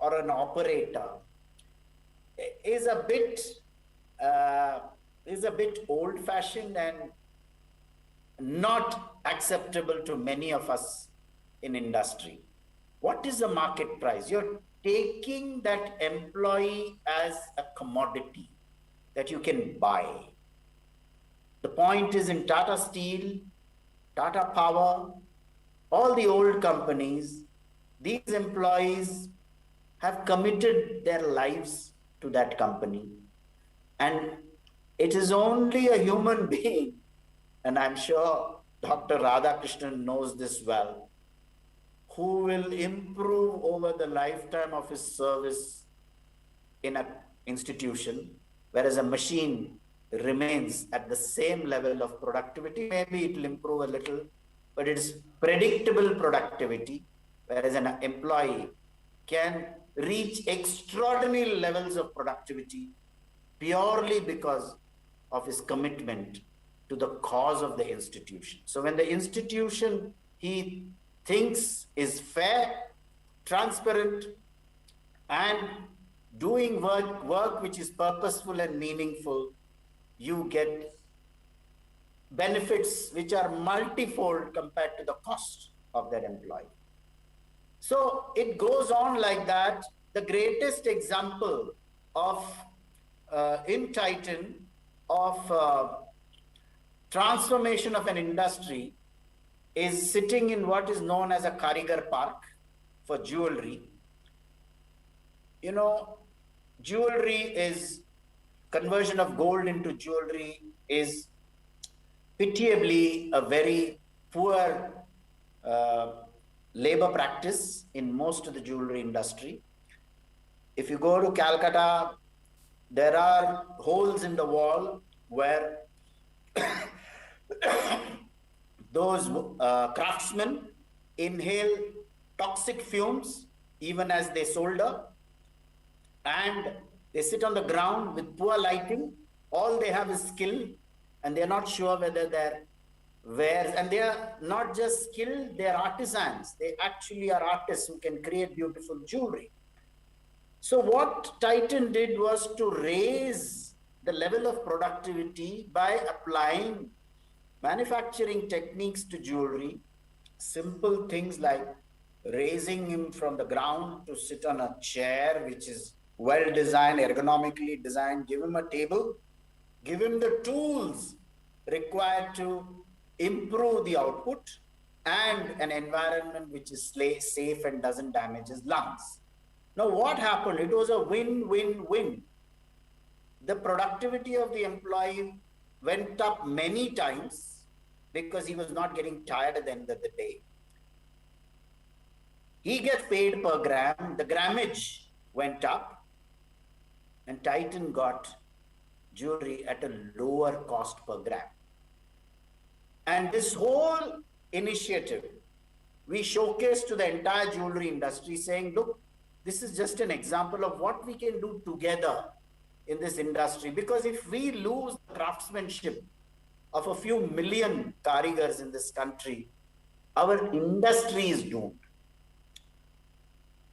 or an operator is a bit old-fashioned and not acceptable to many of us in industry. What is the market price? You're taking that employee as a commodity that you can buy. The point is, in Tata Steel, Tata Power, all the old companies, these employees have committed their lives to that company. And it is only a human being, and I'm sure Dr. Radhakrishnan knows this well, who will improve over the lifetime of his service in an institution, whereas a machine remains at the same level of productivity. Maybe it will improve a little, but it is predictable productivity, whereas an employee can reach extraordinary levels of productivity purely because of his commitment to the cause of the institution. So when the institution he thinks is fair, transparent, and doing work which is purposeful and meaningful, you get benefits which are multifold compared to the cost of that employee. So it goes on like that. The greatest example of in Titan of transformation of an industry is sitting in what is known as a Karigar Park for jewelry. You know, jewelry is, conversion of gold into jewelry is pitiably a very poor labor practice in most of the jewelry industry. If you go to Calcutta, there are holes in the wall where those craftsmen inhale toxic fumes even as they solder, and they sit on the ground with poor lighting. All they have is skill, and they're not sure whether they're wares, and they are not just skilled, they are artisans. They actually are artists who can create beautiful jewelry. So what Titan did was to raise the level of productivity by applying manufacturing techniques to jewelry. Simple things like raising him from the ground to sit on a chair, which is well designed, ergonomically designed, give him a table, give him the tools required to improve the output, and an environment which is safe and doesn't damage his lungs. Now what happened? It was a win-win-win. The productivity of the employee went up many times because he was not getting tired at the end of the day. He gets paid per gram, the grammage went up, and Titan got jewelry at a lower cost per gram. And this whole initiative, we showcased to the entire jewelry industry saying, look, this is just an example of what we can do together in this industry. Because if we lose the craftsmanship of a few million karigars in this country, our industry is doomed.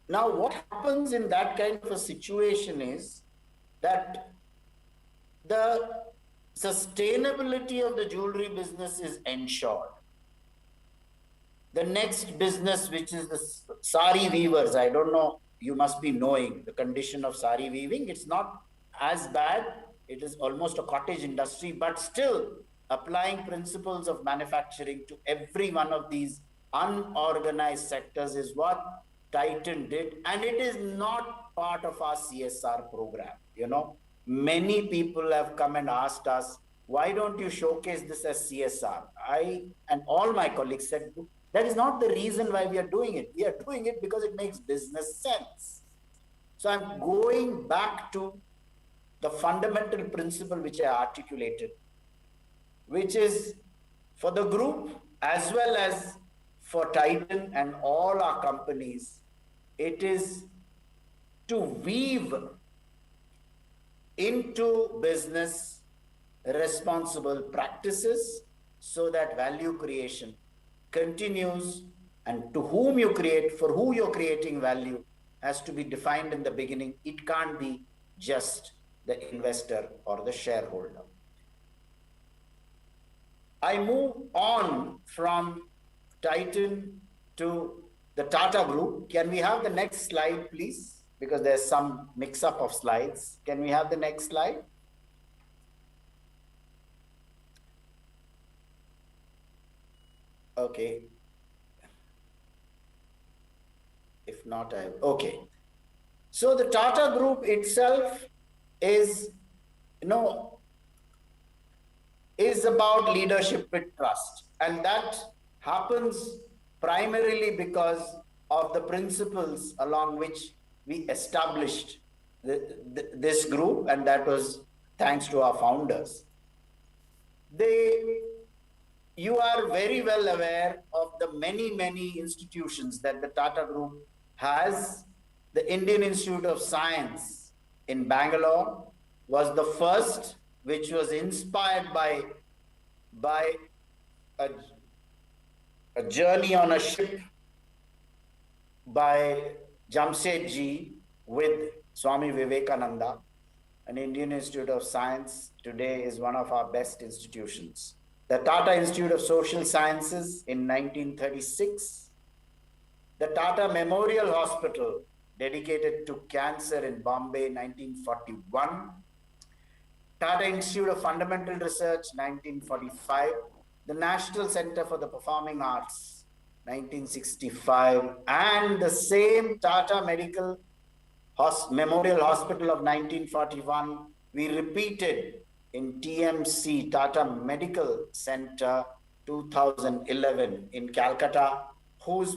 Now, what happens in that kind of a situation is that the sustainability of the jewelry business is ensured. The next business, which is the sari weavers, I don't know, you must be knowing the condition of sari weaving. It's not as bad. It is almost a cottage industry, but still applying principles of manufacturing to every one of these unorganized sectors is what Titan did. And it is not part of our CSR program. You know, many people have come and asked us, why don't you showcase this as CSR? I and all my colleagues said, that is not the reason why we are doing it. We are doing it because it makes business sense. So I'm going back to the fundamental principle which I articulated, which is for the group as well as for Titan and all our companies, it is to weave into business responsible practices so that value creation continues, and to whom you create, for who you're creating value, has to be defined in the beginning. It can't be just the investor or the shareholder. I move on from Titan to the Tata Group. Can we have the next slide, please? Because there's some mix-up of slides. Can we have the next slide? Okay. If not, okay. So the Tata Group itself is, is about leadership with trust. And that happens primarily because of the principles along which we established this group, and that was thanks to our founders. You are very well aware of the many institutions that the Tata Group has. The Indian Institute of Science in Bangalore was the first, which was inspired by a journey on a ship by Jamshedji with Swami Vivekananda. An Indian Institute of Science today is one of our best institutions. The Tata Institute of Social Sciences in 1936, the Tata Memorial Hospital dedicated to cancer in Bombay, 1941, Tata Institute of Fundamental Research, 1945, the National Center for the Performing Arts, 1965, and the same Tata Memorial Hospital of 1941, we repeated in TMC, Tata Medical Center, 2011 in Calcutta, whose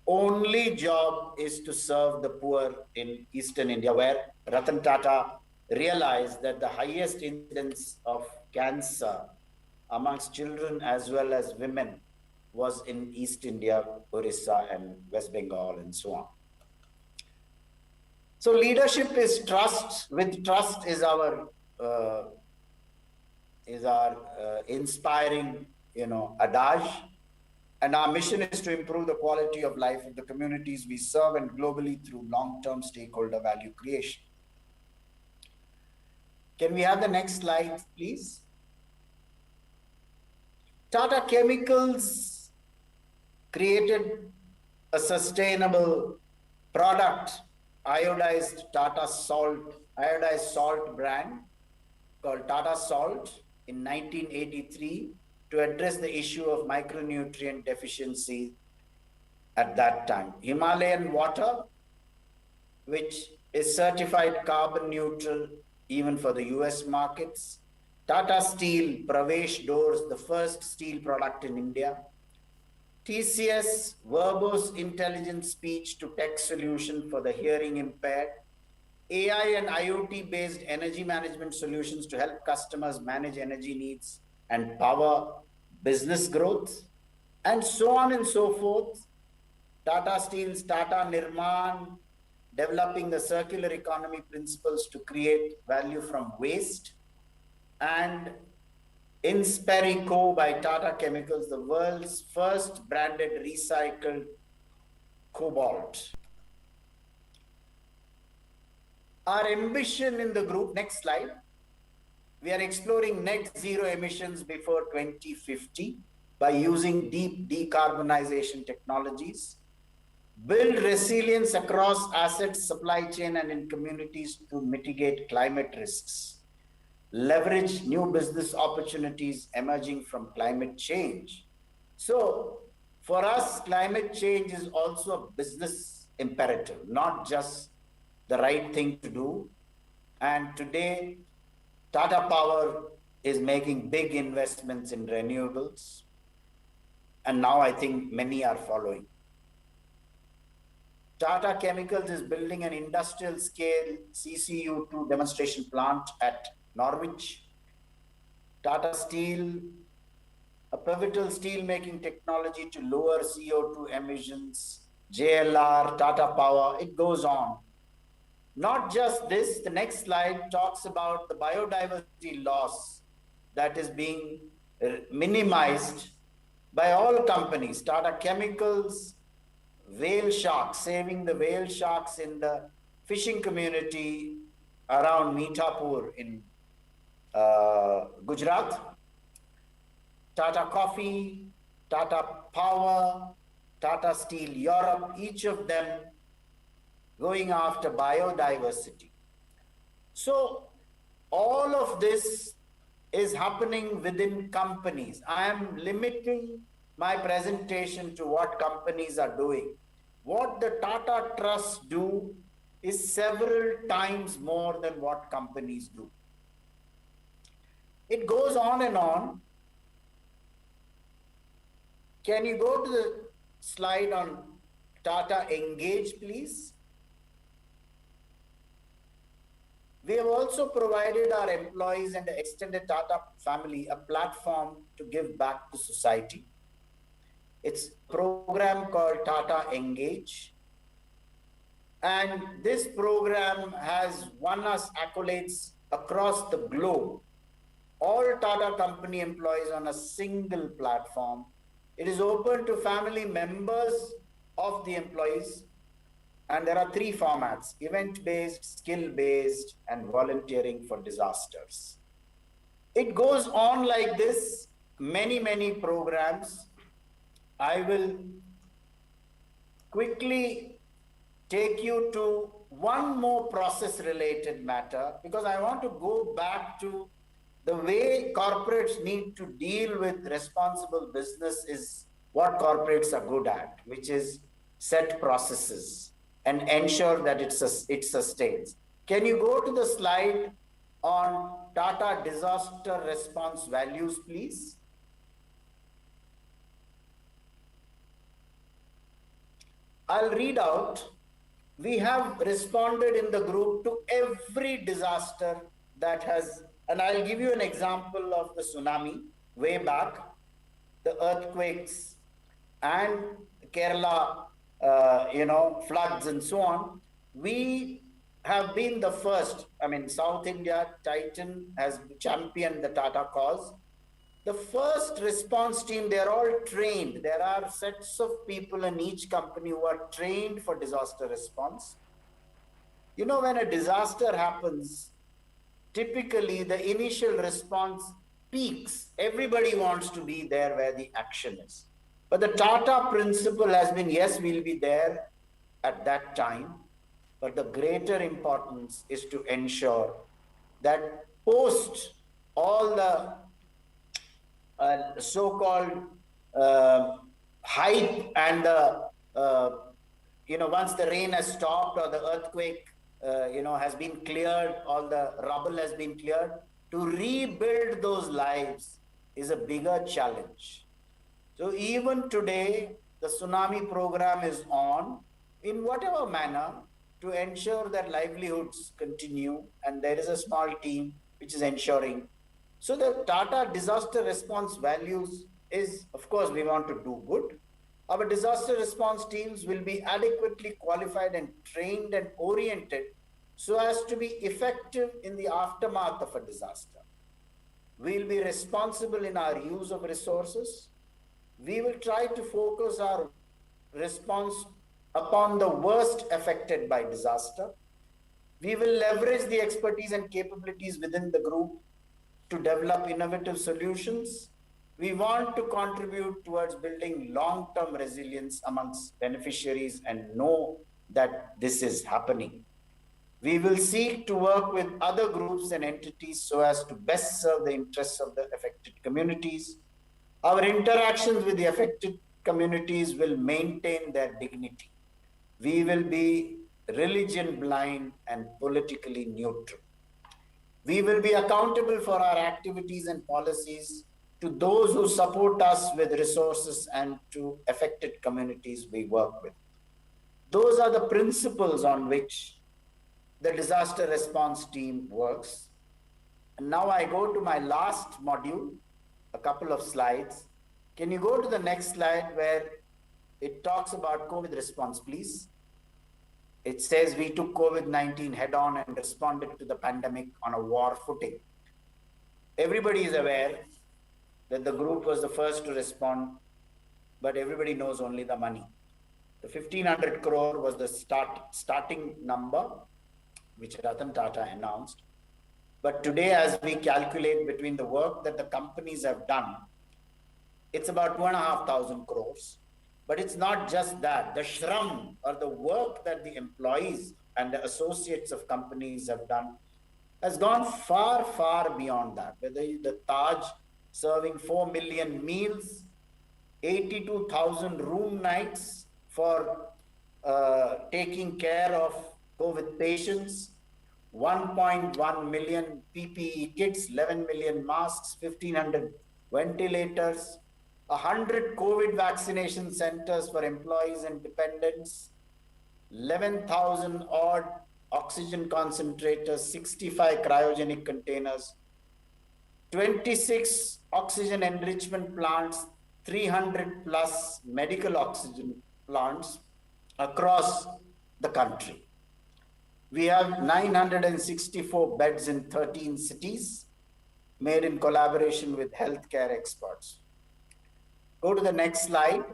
only job is to serve the poor in Eastern India, where Ratan Tata realized that the highest incidence of cancer amongst children as well as women was in East India, Orissa and West Bengal and so on. So leadership is trust. With trust is our inspiring, adage. And our mission is to improve the quality of life of the communities we serve and globally through long-term stakeholder value creation. Can we have the next slide, please? Tata Chemicals created a sustainable product, iodized salt brand called Tata Salt in 1983 to address the issue of micronutrient deficiency at that time. Himalayan water, which is certified carbon neutral even for the US markets. Tata Steel, Pravesh Doors, the first steel product in India. TCS, verbose intelligent speech to text solution for the hearing impaired. AI and IoT based energy management solutions to help customers manage energy needs and power business growth, and so on and so forth. Tata Steel's Tata Nirman, developing the circular economy principles to create value from waste, and Insperico by Tata Chemicals, the world's first branded recycled cobalt. Our ambition in the group, next slide, we are exploring net zero emissions before 2050. by using deep decarbonization technologies, build resilience across assets, supply chain, and in communities to mitigate climate risks, leverage new business opportunities emerging from climate change. So, for us, climate change is also a business imperative, not just the right thing to do. And today, Tata Power is making big investments in renewables. And now I think many are following. Tata Chemicals is building an industrial scale CCU2 demonstration plant at Norwich. Tata Steel, a pivotal steel making technology to lower CO2 emissions. JLR, Tata Power, it goes on. Not just this, the next slide talks about the biodiversity loss that is being minimized by all companies. Tata Chemicals, whale sharks, saving the whale sharks in the fishing community around Meetapur in Gujarat. Tata Coffee, Tata Power, Tata Steel Europe, each of them going after biodiversity. So all of this is happening within companies. I am limiting my presentation to what companies are doing. What the Tata Trust do is several times more than what companies do. It goes on and on. Can you go to the slide on Tata Engage, please? We have also provided our employees and the extended Tata family a platform to give back to society. It's a program called Tata Engage. And this program has won us accolades across the globe. All Tata company employees on a single platform. It is open to family members of the employees. And there are three formats: event-based, skill-based, and volunteering for disasters. It goes on like this, many programs. I will quickly take you to one more process-related matter, because I want to go back to the way corporates need to deal with responsible business is what corporates are good at, which is set processes and ensure that it sustains. Can you go to the slide on Tata disaster response values, please? I'll read out. We have responded in the group to every disaster that has, and I'll give you an example of the tsunami way back, the earthquakes, and Kerala, floods and so on. We have been the first. I mean, South India, Titan has championed the Tata cause. The first response team, they're all trained. There are sets of people in each company who are trained for disaster response. You know, when a disaster happens, typically the initial response peaks. Everybody wants to be there where the action is. But the Tata principle has been, yes, we'll be there at that time, but the greater importance is to ensure that post all the so-called hype and the, once the rain has stopped or the earthquake, has been cleared, all the rubble has been cleared, to rebuild those lives is a bigger challenge. So even today, the tsunami program is on in whatever manner to ensure that livelihoods continue, and there is a small team which is ensuring. So the Tata disaster response values is, of course, we want to do good. Our disaster response teams will be adequately qualified and trained and oriented so as to be effective in the aftermath of a disaster. We'll be responsible in our use of resources. We will try to focus our response upon the worst affected by disaster. We will leverage the expertise and capabilities within the group to develop innovative solutions. We want to contribute towards building long-term resilience amongst beneficiaries and know that this is happening. We will seek to work with other groups and entities so as to best serve the interests of the affected communities. Our interactions with the affected communities will maintain their dignity. We will be religion blind and politically neutral. We will be accountable for our activities and policies to those who support us with resources and to affected communities we work with. Those are the principles on which the disaster response team works. And now I go to my last module, a couple of slides. Can you go to the next slide where it talks about COVID response, please? It says we took COVID-19 head on and responded to the pandemic on a war footing. Everybody is aware that the group was the first to respond, but everybody knows only the money. The 1,500 crore was the starting number, which Ratan Tata announced. But today, as we calculate between the work that the companies have done, it's about 2,500 crores. But it's not just that. The shram, or the work that the employees and the associates of companies have done, has gone far, far beyond that. Whether the Taj serving 4 million meals, 82,000 room nights for taking care of COVID patients, 1.1 million PPE kits, 11 million masks, 1,500 ventilators, 100 COVID vaccination centers for employees and dependents, 11,000 odd oxygen concentrators, 65 cryogenic containers, 26 oxygen enrichment plants, 300 plus medical oxygen plants across the country. We have 964 beds in 13 cities, made in collaboration with healthcare experts. Go to the next slide.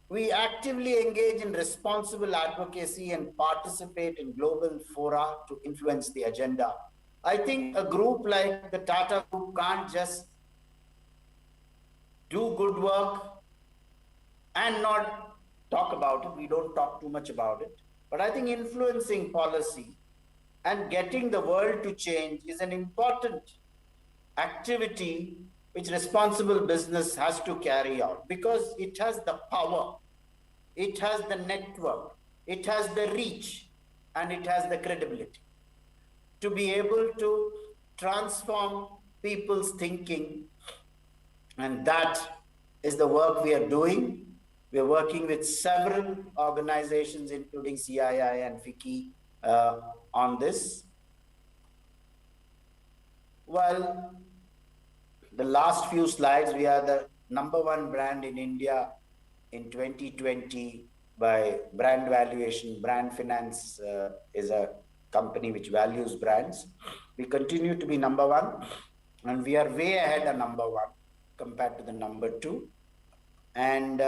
We actively engage in responsible advocacy and participate in global fora to influence the agenda. I think a group like the Tata Group can't just do good work and not talk about it. We don't talk too much about it. But I think influencing policy and getting the world to change is an important activity which responsible business has to carry out, because it has the power, it has the network, it has the reach, and it has the credibility to be able to transform people's thinking. And that is the work we are doing. We are working with several organizations, including CII and FICCI, on this. Well, the last few slides, we are the #1 brand in India in 2020 by brand valuation. Brand Finance is a company which values brands. We continue to be #1, and we are way ahead of #1 compared to the #2. And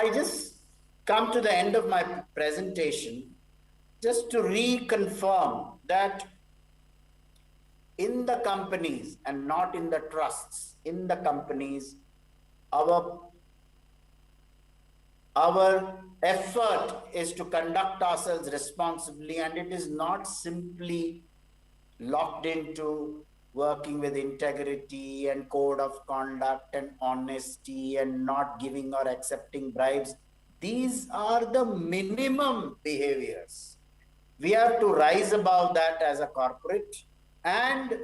I just come to the end of my presentation just to reconfirm that in the companies and not in the trusts, in the companies, our effort is to conduct ourselves responsibly, and it is not simply locked into working with integrity and code of conduct and honesty and not giving or accepting bribes. These are the minimum behaviors. We have to rise above that as a corporate and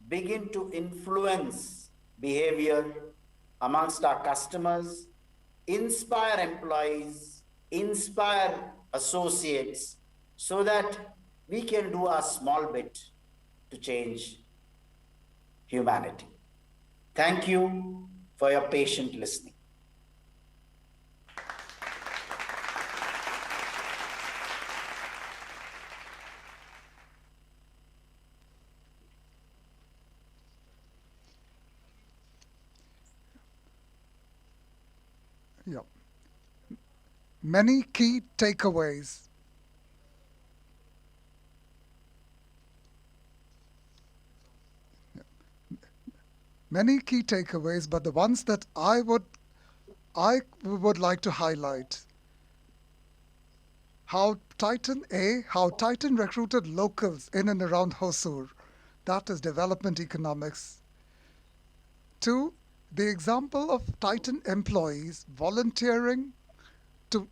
begin to influence behavior amongst our customers, inspire employees, inspire associates, so that we can do our small bit to change humanity. Thank you for your patient listening. Yeah. Many key takeaways. many key takeaways, but the ones that I would like to highlight: how Titan recruited locals in and around Hosur. That is development economics. Two, the example of Titan employees to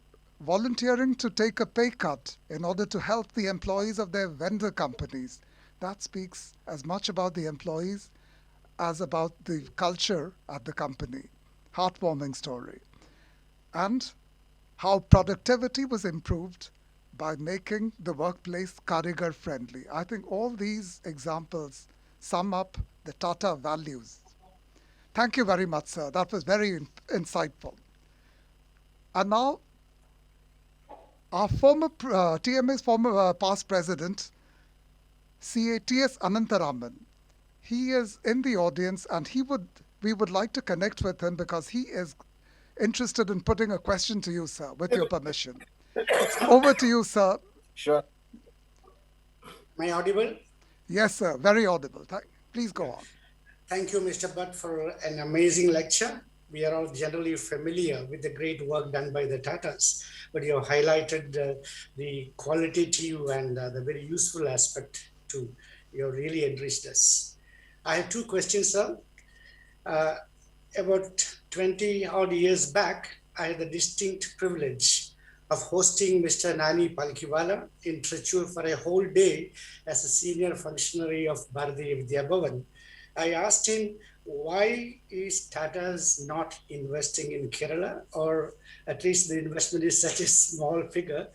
volunteering to take a pay cut in order to help the employees of their vendor companies. That speaks as much about the employees as about the culture at the company. Heartwarming story. And how productivity was improved by making the workplace Karigar friendly. I think all these examples sum up the Tata values. Thank you very much, sir. That was very insightful. And now, our TMA's former past president, CATS Anantaraman, he is in the audience, and we would like to connect with him because he is interested in putting a question to you, sir, with your permission. It's over to you, sir. Sure. Am I audible? Yes, sir. Very audible. Please go on. Thank you, Mr. Bhat, for an amazing lecture. We are all generally familiar with the great work done by the Tatas, but you have highlighted the qualitative and the very useful aspect too. You have really enriched us. I have two questions, sir. About 20 odd years back, I had the distinct privilege of hosting Mr. Nani Palkiwala in Trichy for a whole day as a senior functionary of Bharatiya Vidya Bhavan. I asked him, why is Tata's not investing in Kerala, or at least the investment is such a small figure?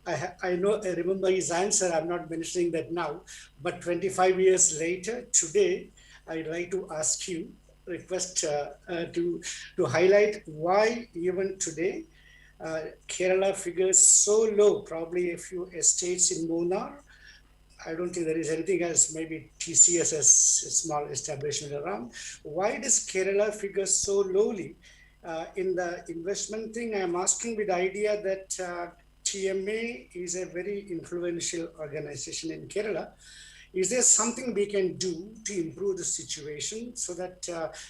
I remember his answer. I'm not mentioning that now, but 25 years later, today, I'd like to ask you, request to highlight why even today, Kerala figures so low, probably a few estates in Munnar. I don't think there is anything else, maybe TCS as a small establishment around. Why does Kerala figure so lowly? In the investment thing, I'm asking with the idea that TMA is a very influential organization in Kerala. Is there something we can do to improve the situation so that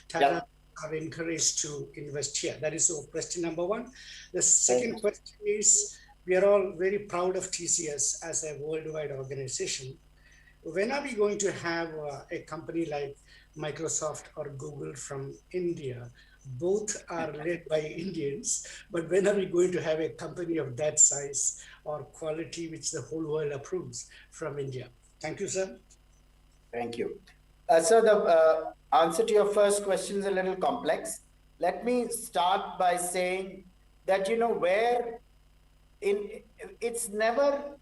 Tata are encouraged to invest here? That is question number one. The second question is, we are all very proud of TCS as a worldwide organization. When are we going to have a company like Microsoft or Google from India? Both are led by Indians, but when are we going to have a company of that size or quality which the whole world approves from India? Thank you, sir. Thank you. So the answer to your first question is a little complex. Let me start by saying that, it's never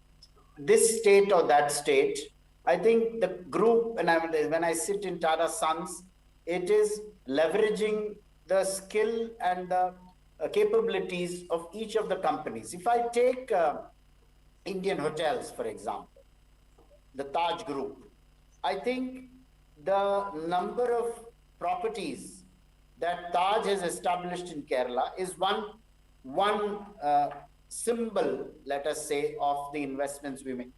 this state or that state. I think the group, when I sit in Tata Sons, it is leveraging the skill and the capabilities of each of the companies. If I take Indian Hotels, for example, the Taj Group, I think the number of properties that Taj has established in Kerala is one symbol, let us say, of the investments we make.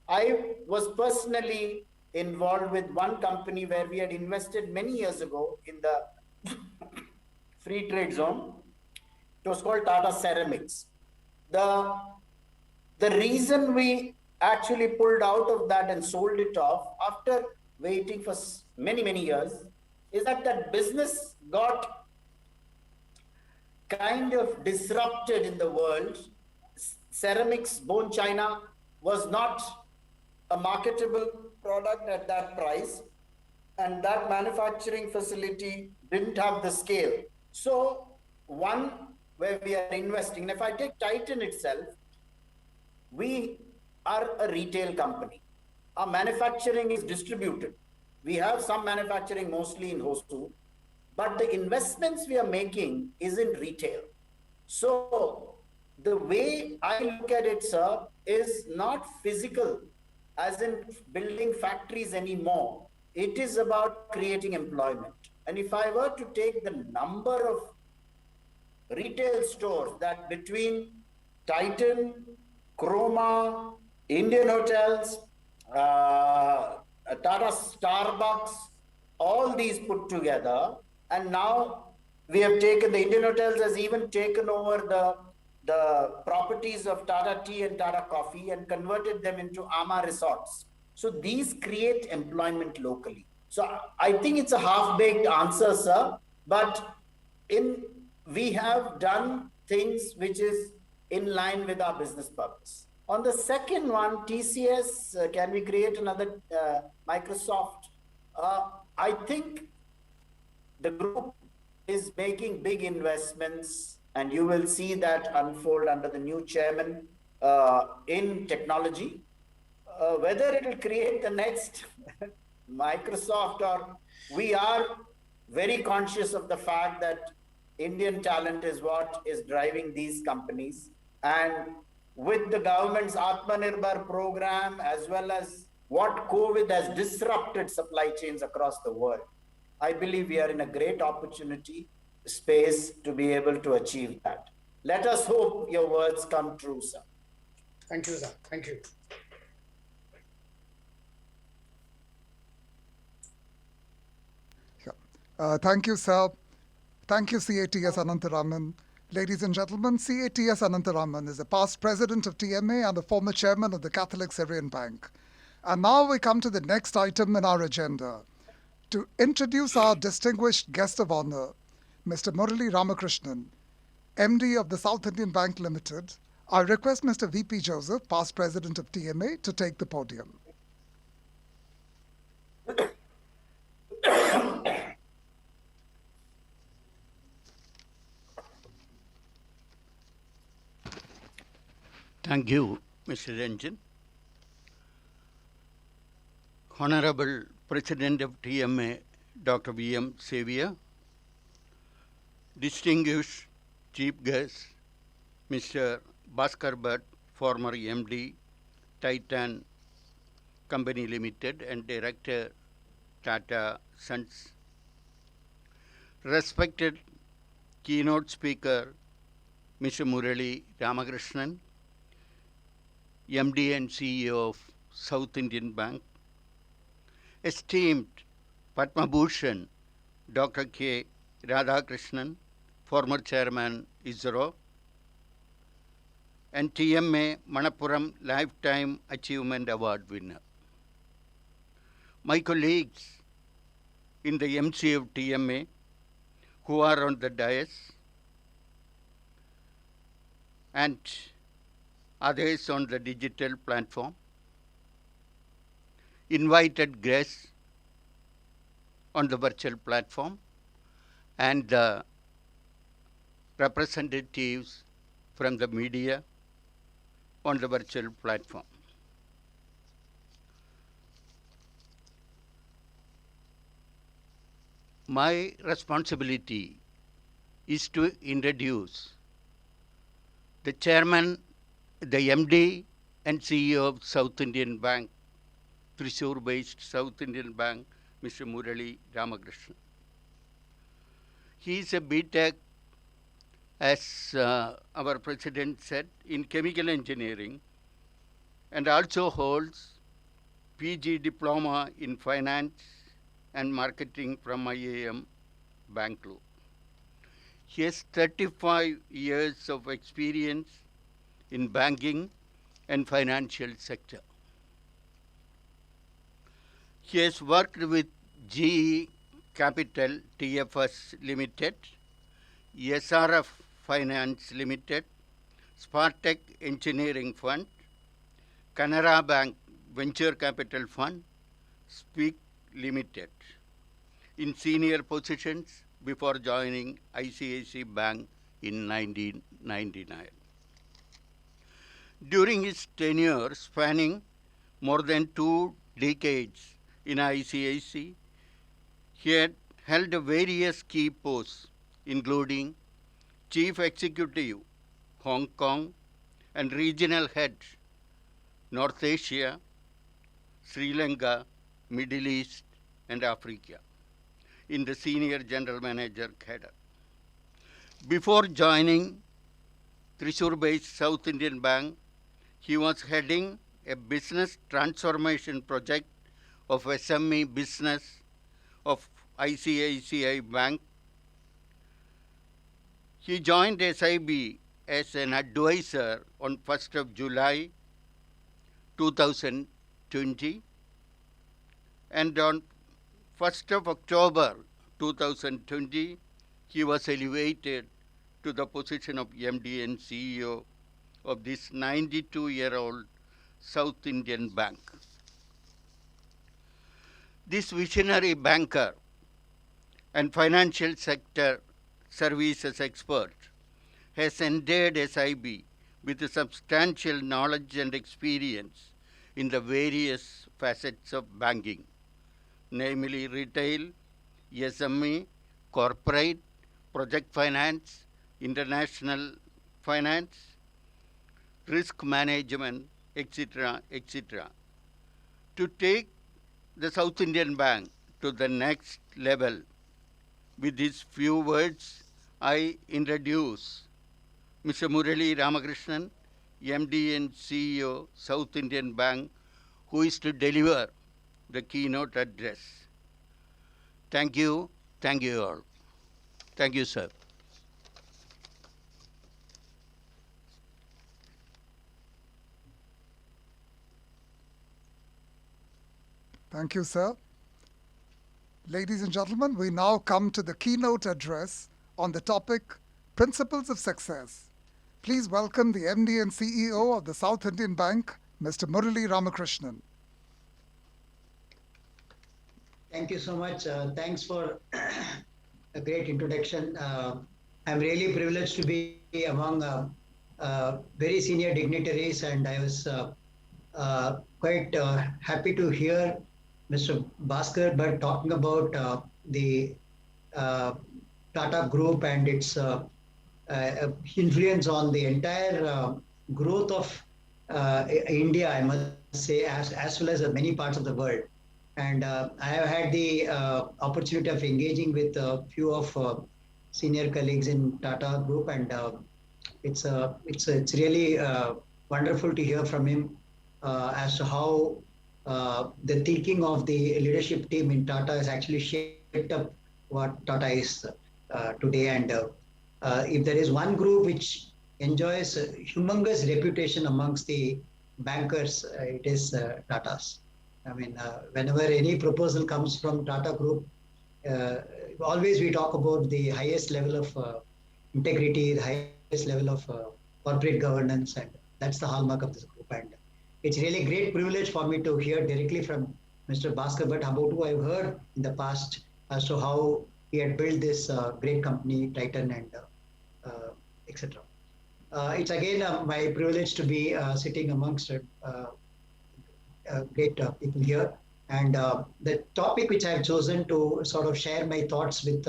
I was personally involved with one company where we had invested many years ago in the free trade zone. It was called Tata Ceramics. The reason we actually pulled out of that and sold it off after waiting for many years is that business got kind of disrupted in the world. Ceramics, bone china, was not a marketable product at that price, and that manufacturing facility didn't have the scale. So one where we are investing, and if I take Titan itself, we are a retail company. Our manufacturing is distributed. We have some manufacturing mostly in Hosur, but the investments we are making is in retail. So the way I look at it, sir, is not physical, as in building factories anymore. It is about creating employment. And if I were to take the number of retail stores that between Titan, Chroma, Indian Hotels, Tata Starbucks, all these put together, and now we have taken, the Indian Hotels has even taken over the properties of Tata Tea and Tata Coffee and converted them into Ama resorts. So these create employment locally. So I think it's a half-baked answer, sir, but we have done things which is in line with our business purpose. On the second one, TCS, can we create another Microsoft? I think the group is making big investments, and you will see that unfold under the new chairman in technology. Whether it will create the next Microsoft, or we are very conscious of the fact that Indian talent is what is driving these companies. And with the government's Atmanirbhar program, as well as what COVID has disrupted supply chains across the world, I believe we are in a great opportunity space to be able to achieve that. Let us hope your words come true, sir. Thank you, sir. Thank you. Thank you, sir. Thank you, CATS Anantaraman. Ladies and gentlemen, CATS Anantaraman is a past president of TMA and a former chairman of the Catholic Syrian Bank. And now we come to the next item in our agenda. To introduce our distinguished guest of honor, Mr. Murali Ramakrishnan, MD of the South Indian Bank Limited, I request Mr. VP Joseph, past president of TMA, to take the podium. Thank you, Mr. Ranjan. Honorable President of TMA, Dr. V.M. Xavier, distinguished Chief Guest, Mr. Bhaskar Bhat, former MD, Titan Company Limited and Director, Tata Sons, respected keynote speaker, Mr. Murali Ramakrishnan, MD and CEO of South Indian Bank, esteemed Padma Bhushan, Dr. K. Radhakrishnan, former chairman, ISRO, and TMA Manappuram Lifetime Achievement Award winner. My colleagues in the MC of TMA who are on the dais, and others on the digital platform, invited guests on the virtual platform, and the representatives from the media on the virtual platform. My responsibility is to introduce the chairman, the MD and CEO of South Indian Bank, Thrissur-based South Indian Bank, Mr. Murali Ramakrishnan. He is a BTech, as our president said, in chemical engineering, and also holds PG diploma in finance and marketing from IIM, Bangalore. He has 35 years of experience in banking and financial sector. He has worked with GE Capital TFS Limited, SRF Finance Limited, Spartech Engineering Fund, Canara Bank Venture Capital Fund, Speak Limited, in senior positions before joining ICICI Bank in 1999. During his tenure spanning more than 2 decades in ICICI, he had held various key posts, including Chief Executive, Hong Kong, and Regional Head, North Asia, Sri Lanka, Middle East, and Africa, in the Senior General Manager cadre. Before joining Thrissur-based South Indian Bank, he was heading a business transformation project of SME business of ICICI Bank. He joined SIB as an advisor on 1st of July 2020, and on 1st of October 2020, he was elevated to the position of MD and CEO of this 92-year-old South Indian Bank. This visionary banker and financial sector services expert has endowed SIB with substantial knowledge and experience in the various facets of banking, namely retail, SME, corporate, project finance, international finance, risk management, etc., etc. To take the South Indian Bank to the next level, with these few words, I introduce Mr. Murali Ramakrishnan, MD and CEO, South Indian Bank, who is to deliver the keynote address. Thank you all. Thank you, sir. Thank you, sir. Ladies and gentlemen, we now come to the keynote address on the topic Principles of Success. Please welcome the MD and CEO of the South Indian Bank, Mr. Murali Ramakrishnan. Thank you so much. Thanks for a great introduction. I'm really privileged to be among very senior dignitaries, and I was quite happy to hear Mr. Bhaskar Bhat talking about the Tata Group and its influence on the entire growth of India, I must say, as well as many parts of the world. And I have had the opportunity of engaging with a few of senior colleagues in Tata Group, and it's really wonderful to hear from him as to how the thinking of the leadership team in Tata has actually shaped up what Tata is today. And if there is one group which enjoys a humongous reputation amongst the bankers, it is Tata's. I mean, whenever any proposal comes from Tata Group, always we talk about the highest level of integrity, the highest level of corporate governance, and that's the hallmark of this group. And it's really a great privilege for me to hear directly from Mr. Bhaskar Bhat about who I've heard in the past as to how he had built this great company, Titan, and etc. It's again my privilege to be sitting amongst great people here. And the topic which I've chosen to sort of share my thoughts with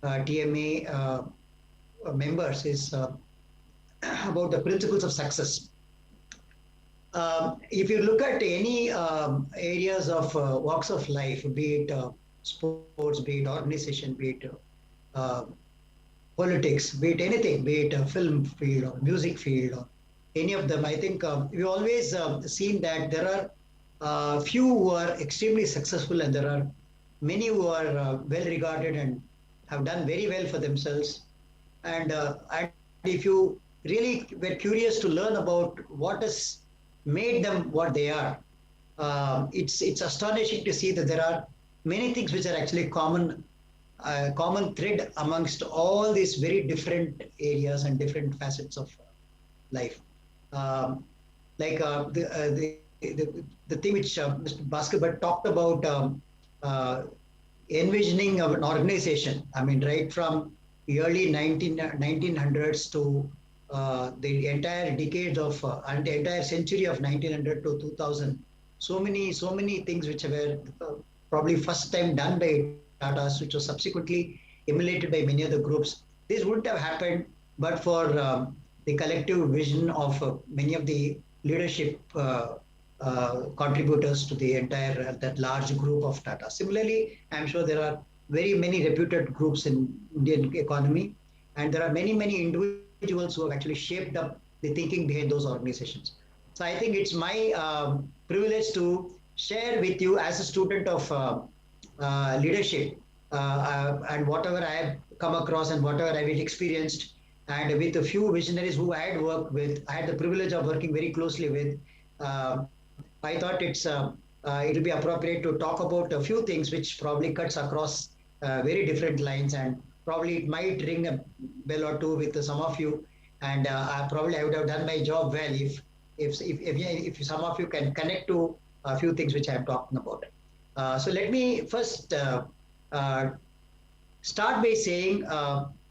TMA members is about the principles of success. If you look at any areas of walks of life, be it sports, be it organization, be it politics, be it anything, be it a film field or music field or any of them, I think we've always seen that there are few who are extremely successful, and there are many who are well regarded and have done very well for themselves. And if you really were curious to learn about what has made them what they are, it's astonishing to see that there are many things which are actually common thread amongst all these very different areas and different facets of life. Like the thing which Mr. Bhaskar Bhat talked about, envisioning of an organization. I mean, right from the early 1900s to the entire decade of and the entire century of 1900 to 2000, so many things which were probably first time done by Tata's, which was subsequently emulated by many other groups. This wouldn't have happened but for the collective vision of many of the leadership contributors to the entire that large group of Tata. Similarly, I'm sure there are very many reputed groups in Indian economy, and there are many individuals who have actually shaped up the thinking behind those organizations. So I think it's my privilege to share with you as a student of leadership and whatever I have come across and whatever I've experienced, and with a few visionaries who I had worked with, I had the privilege of working very closely with. I thought it'll be appropriate to talk about a few things which probably cuts across very different lines, and probably it might ring a bell or two with some of you. And I would have done my job well if some of you can connect to a few things which I'm talking about. So let me first start by saying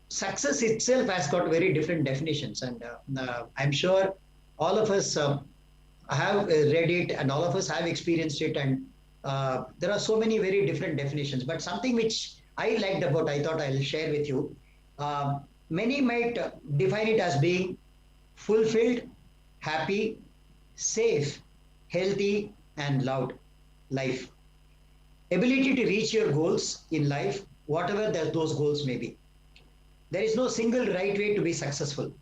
success itself has got very different definitions, and I'm sure all of us have read it and all of us have experienced it, and there are so many very different definitions. But something which I liked about, I thought I'll share with you. Many might define it as being fulfilled, happy, safe, healthy, and loved life. Ability to reach your goals in life, whatever those goals may be. There is no single right way to be successful.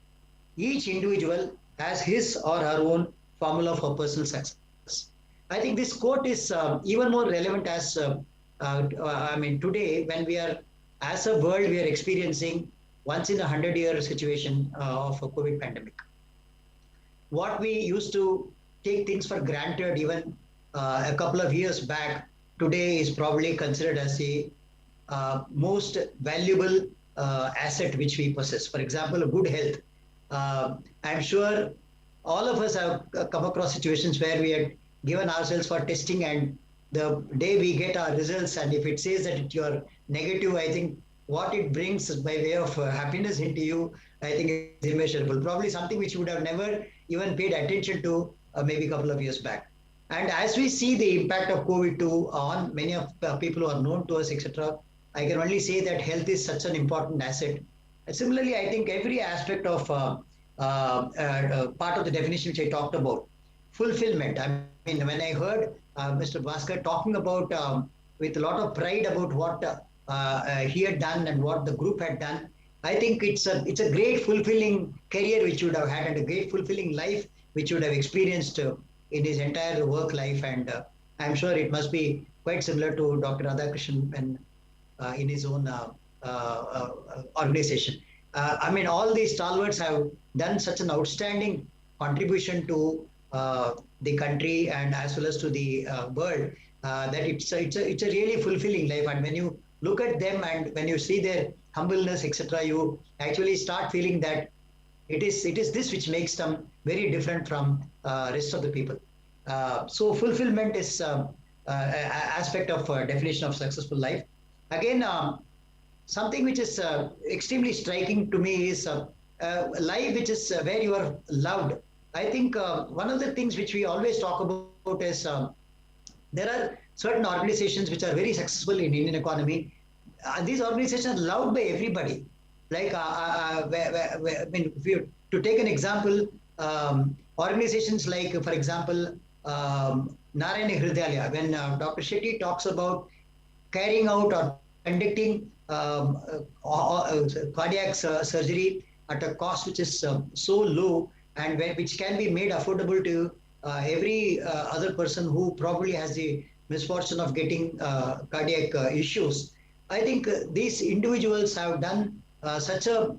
Each individual has his or her own formula for personal success. I think this quote is even more relevant as today, when we are, as a world, we are experiencing once in 100-year situation of a COVID pandemic. What we used to take things for granted even a couple of years back, today is probably considered as the most valuable asset which we possess. For example, good health. I'm sure all of us have come across situations where we had given ourselves for testing, and the day we get our results, and if it says that you're negative, I think what it brings by way of happiness into you, I think is immeasurable. Probably something which you would have never even paid attention to maybe a couple of years back. And as we see the impact of COVID-2 on many of the people who are known to us, etc., I can only say that health is such an important asset. And similarly, I think every aspect of part of the definition which I talked about, fulfillment. I mean, when I heard Mr. Bhaskar talking about with a lot of pride about what he had done and what the group had done, I think it's a great fulfilling career which you would have had, and a great fulfilling life which you would have experienced in his entire work life. And I'm sure it must be quite similar to Dr. Radhakrishnan and in his own organization. I mean, all these stalwarts have done such an outstanding contribution to the country and as well as to the world that it's a really fulfilling life. And when you look at them and when you see their humbleness, etc., you actually start feeling that it is this which makes them very different from rest of the people. So fulfillment is aspect of definition of successful life. Again, something which is extremely striking to me is life which is where you are loved. I think one of the things which we always talk about is there are certain organizations which are very successful in Indian economy. These organizations are loved by everybody. Like, I mean, if you, to take an example, organizations like, for example, Narayana Hridayalaya, when Dr. Shetty talks about carrying out or conducting cardiac surgery at a cost which is so low and which can be made affordable to every other person who probably has the misfortune of getting cardiac issues. I think these individuals have done such a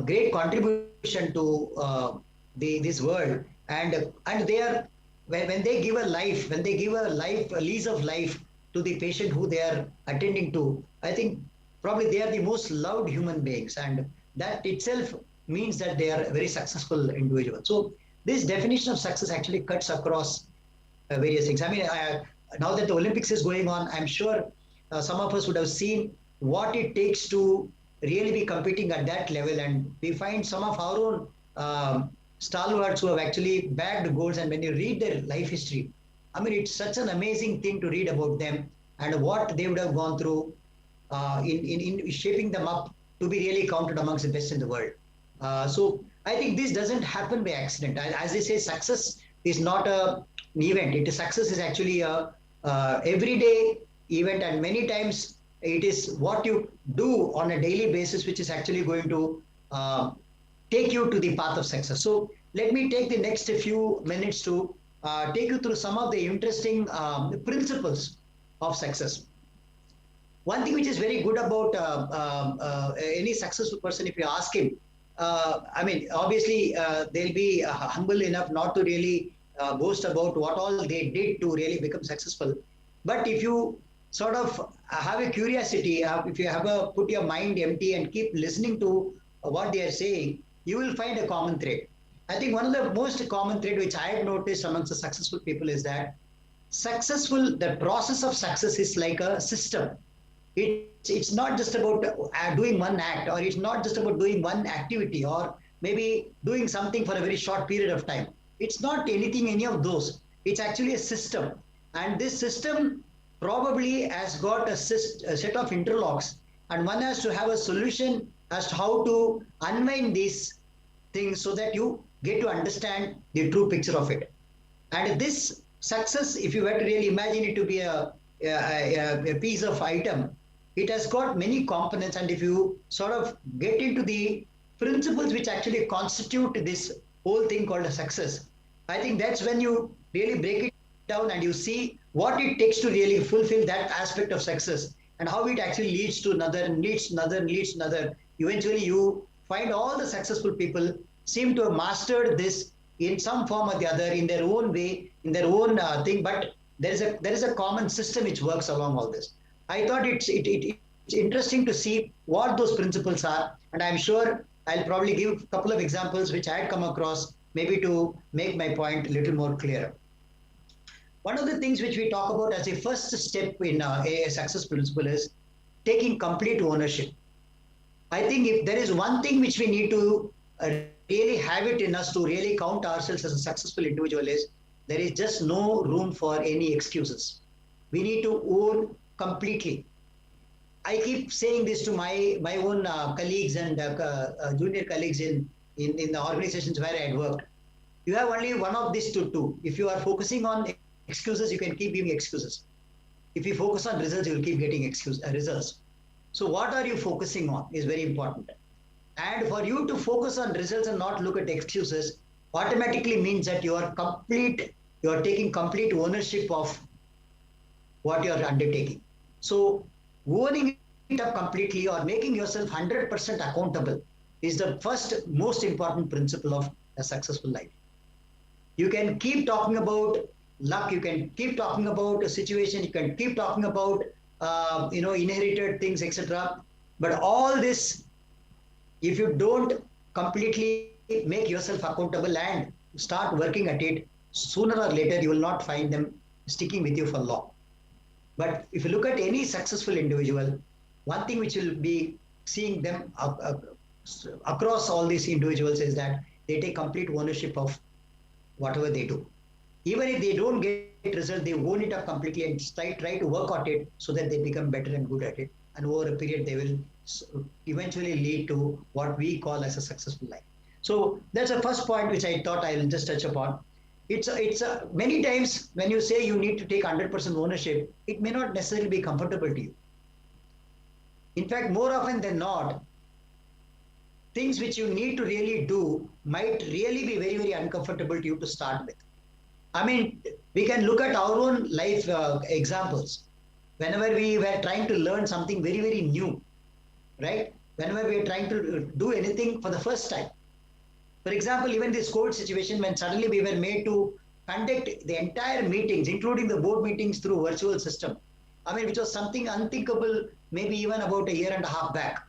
great contribution to this world, and they are when they give a life, a lease of life to the patient who they are attending to, I think probably they are the most loved human beings, and that itself means that they are very successful individuals. So this definition of success actually cuts across various things. I mean, now that the Olympics is going on, I'm sure some of us would have seen what it takes to really be competing at that level, and we find some of our own stalwarts who have actually bagged goals, and when you read their life history, I mean, it's such an amazing thing to read about them and what they would have gone through in shaping them up to be really counted amongst the best in the world. So I think this doesn't happen by accident. As they say, success is not an event. Success is actually a everyday event, and many times it is what you do on a daily basis which is actually going to take you to the path of success. So let me take the next few minutes to take you through some of the interesting principles of success. one thing which is very good about any successful person, if you ask him, I mean, obviously they'll be humble enough not to really boast about what all they did to really become successful. But if you sort of have a curiosity, if you have a put your mind empty and keep listening to what they are saying, you will find a common thread. I think one of the most common thread which I have noticed amongst the successful people is that the process of success is like a system. It's not just about doing one act, or it's not just about doing one activity, or maybe doing something for a very short period of time. It's not any of those. It's actually a system. And this system probably has got a set of interlocks, and one has to have a solution as to how to unwind these things so that you get to understand the true picture of it. And this success, if you were to really imagine it to be a piece of item, it has got many components. And if you sort of get into the principles which actually constitute this whole thing called a success, I think that's when you really break it down and you see what it takes to really fulfill that aspect of success, and how it actually leads to another and leads to another and leads to another. Eventually, you find all the successful people seem to have mastered this in some form or the other, in their own way, in their own thing. But there is a common system which works along all this. I thought it's interesting to see what those principles are, and I'm sure I'll probably give a couple of examples which I had come across, maybe to make my point a little more clearer. One of the things which we talk about as a first step in a success principle is taking complete ownership. I think if there is one thing which we need to really have it in us to really count ourselves as a successful individual is, there is just no room for any excuses. We need to own completely. I keep saying this to my own colleagues and junior colleagues in the organizations where I had worked. You have only one of these to do. If you are focusing on excuses, you can keep giving excuses. If you focus on results, you will keep getting results. So what are you focusing on is very important. And for you to focus on results and not look at excuses automatically means that you are taking complete ownership of what you are undertaking. So owning it up completely, or making yourself 100% accountable, is the first most important principle of a successful life. You can keep talking about luck, you can keep talking about a situation, you can keep talking about inherited things, etc. But all this, if you don't completely make yourself accountable and start working at it, sooner or later you will not find them sticking with you for long. But if you look at any successful individual, one thing which will be seeing them across all these individuals is that they take complete ownership of whatever they do. Even if they don't get result, they own it up completely and try to work on it so that they become better and good at it. And over a period, they will eventually lead to what we call as a successful life. So that's the first point which I thought I will just touch upon. It's many times when you say you need to take 100% ownership, it may not necessarily be comfortable to you. In fact, more often than not, things which you need to really do might really be very, very uncomfortable to you to start with. I mean, we can look at our own life examples. Whenever we were trying to learn something very, very new, right? Whenever we are trying to do anything for the first time. For example, even this COVID situation, when suddenly we were made to conduct the entire meetings, including the board meetings, through virtual system. I mean, which was something unthinkable, maybe even about a year and a half back.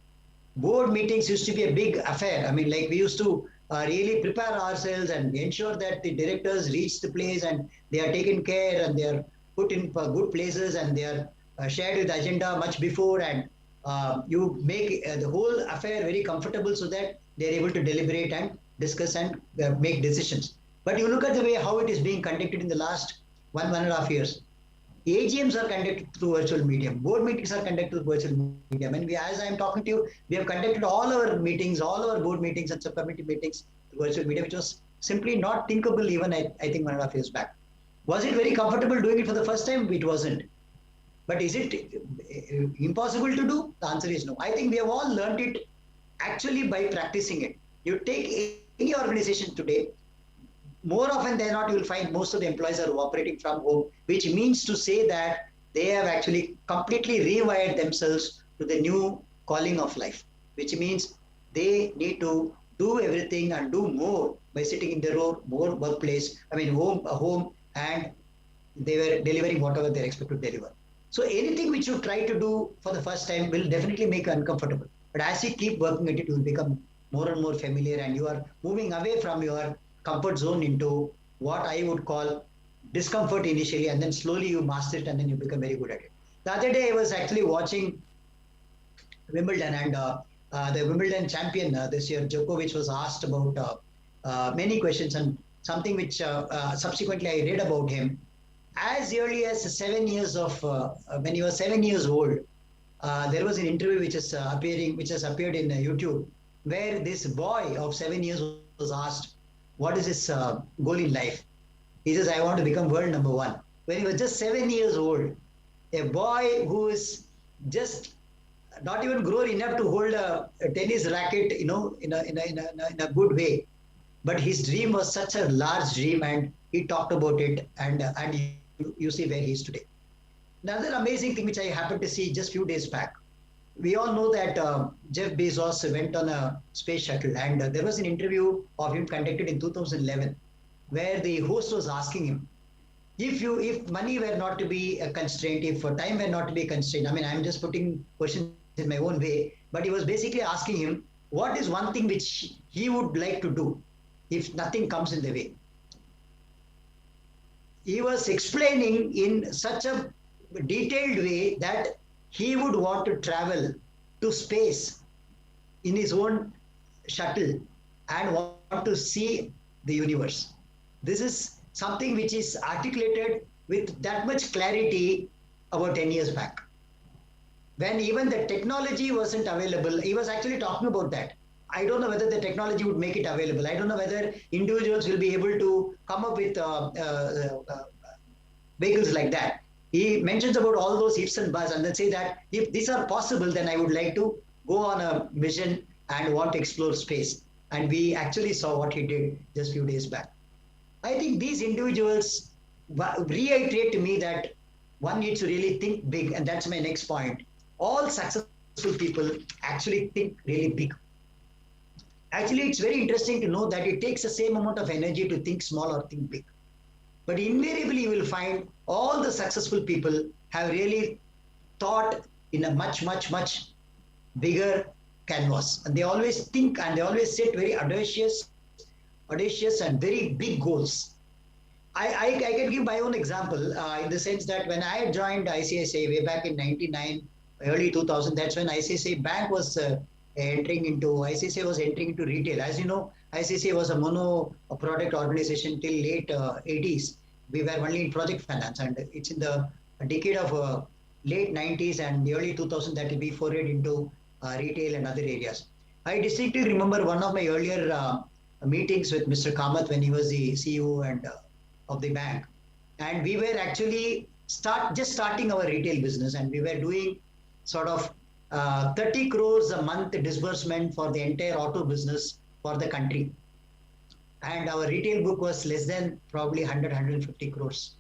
Board meetings used to be a big affair. I mean, like we used to really prepare ourselves and ensure that the directors reach the place and they are taken care and they are put in good places and they are shared with the agenda much before, and you make the whole affair very comfortable so that they are able to deliberate and discuss and make decisions. But you look at the way how it is being conducted in the last 1.5 years. AGMs are conducted through virtual medium. Board meetings are conducted through virtual medium. And as I am talking to you, we have conducted all our meetings, all our board meetings and subcommittee meetings through virtual medium, which was simply not thinkable even, I think, 1.5 years back. Was it very comfortable doing it for the first time? It wasn't. But is it impossible to do? The answer is no. I think we have all learned it actually by practicing it. You take any organization today, more often than not, you will find most of the employees are operating from home, which means to say that they have actually completely rewired themselves to the new calling of life, which means they need to do everything and do more by sitting in their own more workplace, home, and they were delivering whatever they're expected to deliver. So anything which you try to do for the first time will definitely make you uncomfortable. But as you keep working at it, you will become more and more familiar, and you are moving away from your comfort zone into what I would call discomfort initially, and then slowly you master it, and then you become very good at it. The other day, I was actually watching Wimbledon, and the Wimbledon champion this year, Djokovic, was asked about many questions, and something which subsequently I read about him. As early as 7 years of when he was 7 years old, there was an interview which has appeared in YouTube, where this boy of 7 years was asked, "What is his goal in life?" He says, "I want to become world number one." When he was just 7 years old, a boy who is just not even grown enough to hold a tennis racket, in a good way. But his dream was such a large dream, and he talked about it, and you see where he is today. Another amazing thing which I happened to see just few days back. We all know that Jeff Bezos went on a space shuttle, and there was an interview of him conducted in 2011, where the host was asking him, if money were not to be a constraint, if time were not to be a constraint. I mean, I'm just putting questions in my own way, but he was basically asking him, what is one thing which he would like to do if nothing comes in the way? He was explaining in such a detailed way that he would want to travel to space in his own shuttle and want to see the universe. This is something which is articulated with that much clarity about 10 years back. When even the technology wasn't available, he was actually talking about that. I don't know whether the technology would make it available. I don't know whether individuals will be able to come up with vehicles like that. He mentions about all those ifs and buts, and then say that if these are possible, then I would like to go on a mission and want to explore space. And we actually saw what he did just a few days back. I think these individuals reiterate to me that one needs to really think big, and that's my next point. All successful people actually think really big. Actually, it's very interesting to know that it takes the same amount of energy to think small or think big. But invariably, you will find all the successful people have really thought in a much, much, much bigger canvas. And they always think, and they always set very audacious and very big goals. I can give my own example in the sense that when I joined ICICI way back in 99, early 2000, that's when ICICI Bank was entering into retail. As you know, ICICI was a mono product organization till late 80s. We were only in project finance, and it's in the decade of late 90s and the early 2000s that we forayed into retail and other areas. I distinctly remember one of my earlier meetings with Mr. Kamath when he was the CEO and of the bank, and we were actually just starting our retail business, and we were doing sort of 30 crores a month disbursement for the entire auto business for the country. And our retail book was less than probably 150 crores.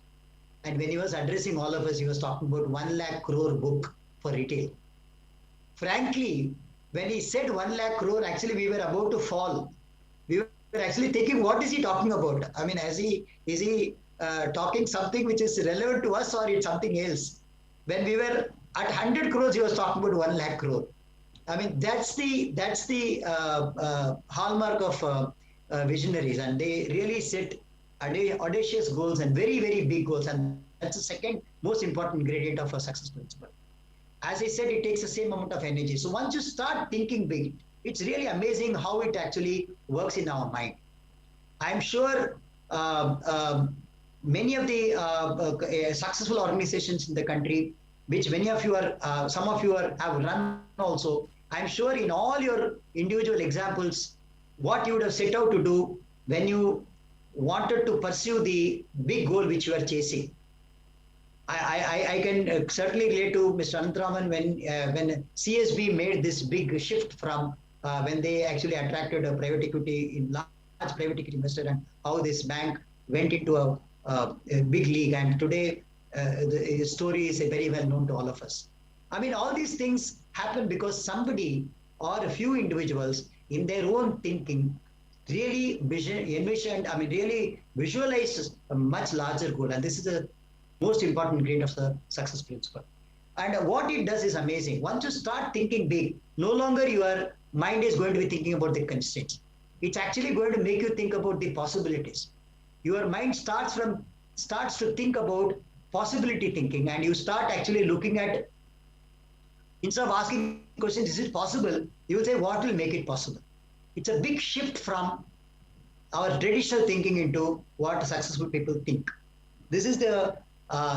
And when he was addressing all of us, he was talking about 1 lakh crore book for retail. Frankly, when he said 1 lakh crore, actually we were about to fall. We were actually thinking, what is he talking about? I mean, is he talking something which is relevant to us, or it's something else? When we were at 100 crores, he was talking about 1 lakh crore. I mean, that's the hallmark of visionaries, and they really set audacious goals and very, very big goals. And that's the second most important ingredient of a success principle. As I said, it takes the same amount of energy. So once you start thinking big, it's really amazing how it actually works in our mind. I'm sure many of the successful organizations in the country, which many of you are, some of you have run also, I'm sure in all your individual examples, what you would have set out to do when you wanted to pursue the big goal which you are chasing. I can certainly relate to Mr. Anantharaman when CSB made this big shift from when they actually attracted a private equity in large private equity investor, and how this bank went into a big league. And today the story is very well known to all of us. I mean, all these things happen because somebody or a few individuals in their own thinking really really visualize a much larger goal. And this is the most important ingredient of the success principle. And what it does is amazing. Once you start thinking big, no longer your mind is going to be thinking about the constraints. It's actually going to make you think about the possibilities. Your mind starts to think about possibility thinking, and you start actually looking at, instead of asking questions, is it possible? You will say, what will make it possible? It's a big shift from our traditional thinking into what successful people think. This is the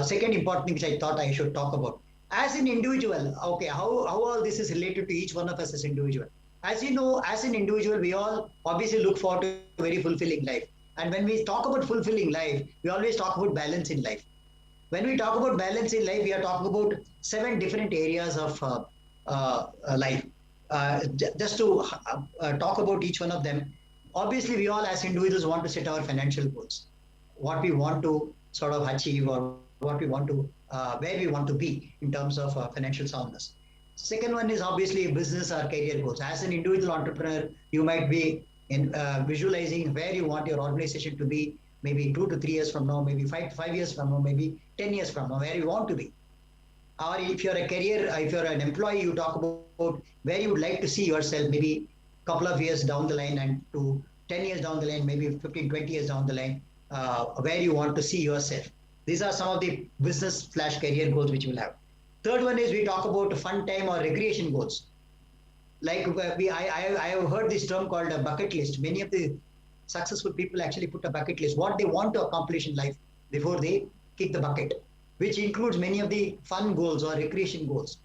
second important thing which I thought I should talk about. As an individual, okay, how all this is related to each one of us as an individual. As you know, as an individual, we all obviously look forward to a very fulfilling life. And when we talk about fulfilling life, we always talk about balance in life. When we talk about balance in life, we are talking about 7 different areas of life. Just to talk about each one of them, obviously we all as individuals want to set our financial goals, what we want to sort of achieve, or what we want to, where we want to be in terms of financial soundness. Second one is obviously business or career goals. As an individual entrepreneur, you might be visualizing where you want your organization to be, maybe 2 to 3 years from now, maybe 5 years from now, maybe 10 years from now, where you want to be. Or if you're if you're an employee, you talk about where you would like to see yourself, maybe a couple of years down the line, and to 10 years down the line, maybe 15, 20 years down the line, where you want to see yourself. These are some of the business/career goals which you will have. Third one is we talk about fun time or recreation goals. Like I have heard this term called a bucket list. Many of the successful people actually put a bucket list, what they want to accomplish in life before they kick the bucket, which includes many of the fun goals or recreation goals.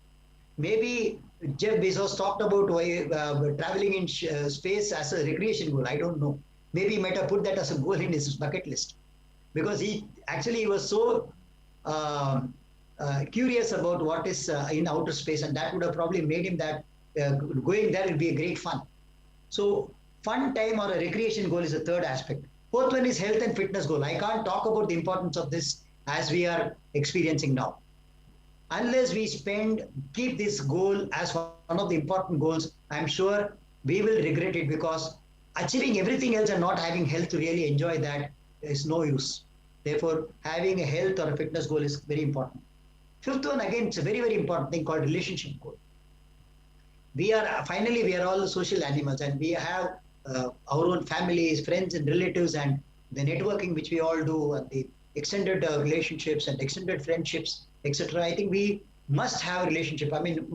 Maybe Jeff Bezos talked about traveling in space as a recreation goal. I don't know. Maybe he might have put that as a goal in his bucket list, because he was so curious about what is in outer space, and that would have probably made him that going there will be a great fun. So fun time or a recreation goal is the third aspect. Fourth one is health and fitness goal. I can't talk about the importance of this as we are experiencing now. Unless we keep this goal as one of the important goals, I'm sure we will regret it, because achieving everything else and not having health to really enjoy that is no use. Therefore, having a health or a fitness goal is very important. Fifth one, again, it's a very, very important thing called relationship goal. We are all social animals, and we have our own families, friends and relatives, and the networking which we all do, and the extended relationships and extended friendships, etc. I think we must have a relationship. I mean,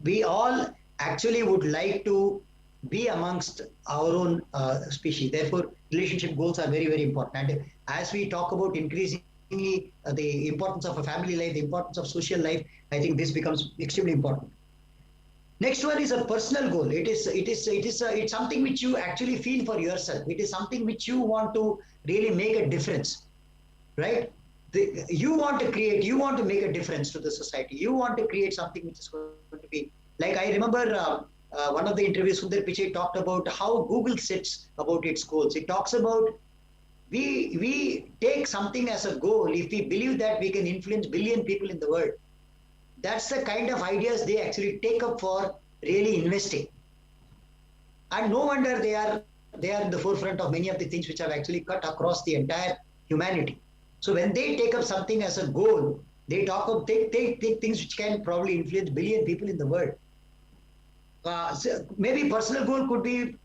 we all actually would like to be amongst our own species. Therefore, relationship goals are very, very important. And as we talk about increasingly the importance of a family life, the importance of social life, I think this becomes extremely important. Next one is a personal goal. It's something which you actually feel for yourself. It is something which you want to really make a difference, right? You want to make a difference to the society. You want to create something which is going to be, like I remember one of the interviews Sundar Pichai talked about how Google sets about its goals. It talks about we take something as a goal if we believe that we can influence billion people in the world. That's the kind of ideas they actually take up for really investing. And no wonder they are in the forefront of many of the things which have actually cut across the entire humanity. So when they take up something as a goal, they take things which can probably influence billion people in the world. So maybe personal goal could be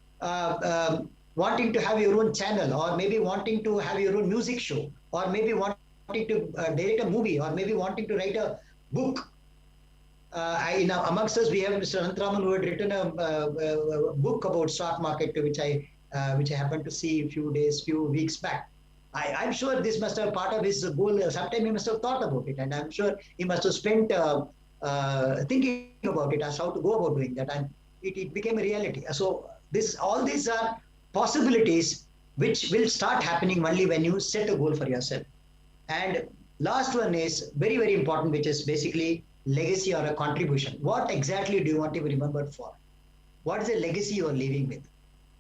wanting to have your own channel, or maybe wanting to have your own music show, or maybe wanting to direct a movie, or maybe wanting to write a book. Amongst us, we have Mr. Anantraman, who had written a book about stock market, which I happened to see a few weeks back. I'm sure this must have part of his goal. Sometime he must have thought about it, and I'm sure he must have spent thinking about it as how to go about doing that, and it became a reality. So all these are possibilities which will start happening only when you set a goal for yourself. And last one is very, very important, which is basically legacy or a contribution. What exactly do you want to be remembered for? What is the legacy you are leaving with?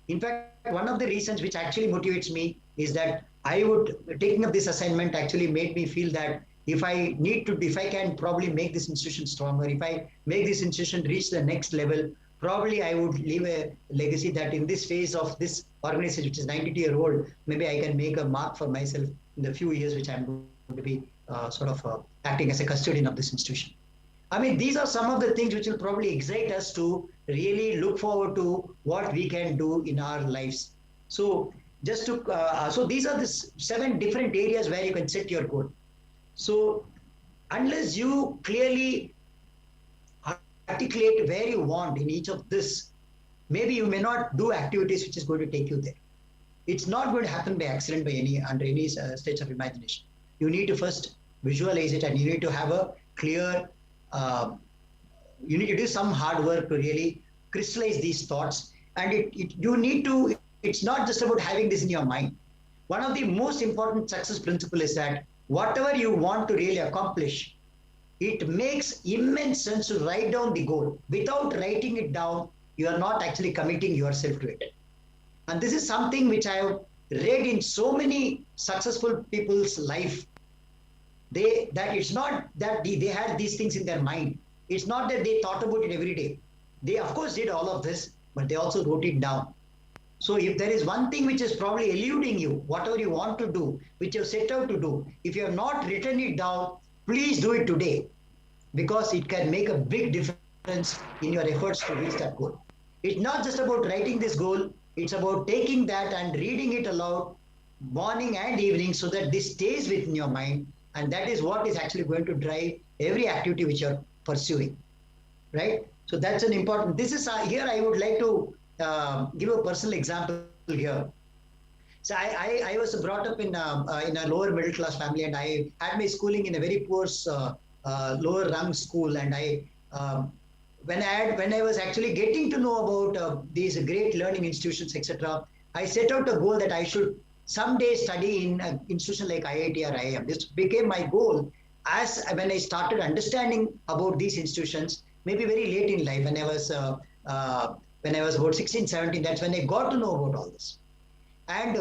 In fact, one of the reasons which actually motivates me is that I would taking up this assignment actually made me feel that if I can probably make this institution stronger, if I make this institution reach the next level, probably I would leave a legacy that in this phase of this organization, which is 92-year-old, maybe I can make a mark for myself in the few years which I'm going to be acting as a custodian of this institution. I mean, these are some of the things which will probably excite us to really look forward to what we can do in our lives. So so these are the 7 different areas where you can set your goal. So unless you clearly articulate where you want in each of this, maybe you may not do activities which is going to take you there. It's not going to happen by accident under any stage of imagination. You need to first visualize it, and you need to have a clear, you need to do some hard work to really crystallize these thoughts. And it's not just about having this in your mind. One of the most important success principle is that whatever you want to really accomplish, it makes immense sense to write down the goal. Without writing it down, you are not actually committing yourself to it. And this is something which I have read in so many successful people's life. That it's not that they had these things in their mind. It's not that they thought about it every day. They of course did all of this, but they also wrote it down. So if there is one thing which is probably eluding you, whatever you want to do, which you set out to do, if you have not written it down, please do it today, because it can make a big difference in your efforts to reach that goal. It's not just about writing this goal, it's about taking that and reading it aloud morning and evening so that this stays within your mind, and that is what is actually going to drive every activity which you're pursuing, right? So that's an important, this is here I would like to give a personal example here. So I was brought up in a lower middle class family, and I had my schooling in a very poor lower rung school. And when I was actually getting to know about these great learning institutions, etc., I set out a goal that I should someday study in an institution like IIT or IIM. This became my goal when I started understanding about these institutions, maybe very late in life, when I was about 16, 17, that's when I got to know about all this. And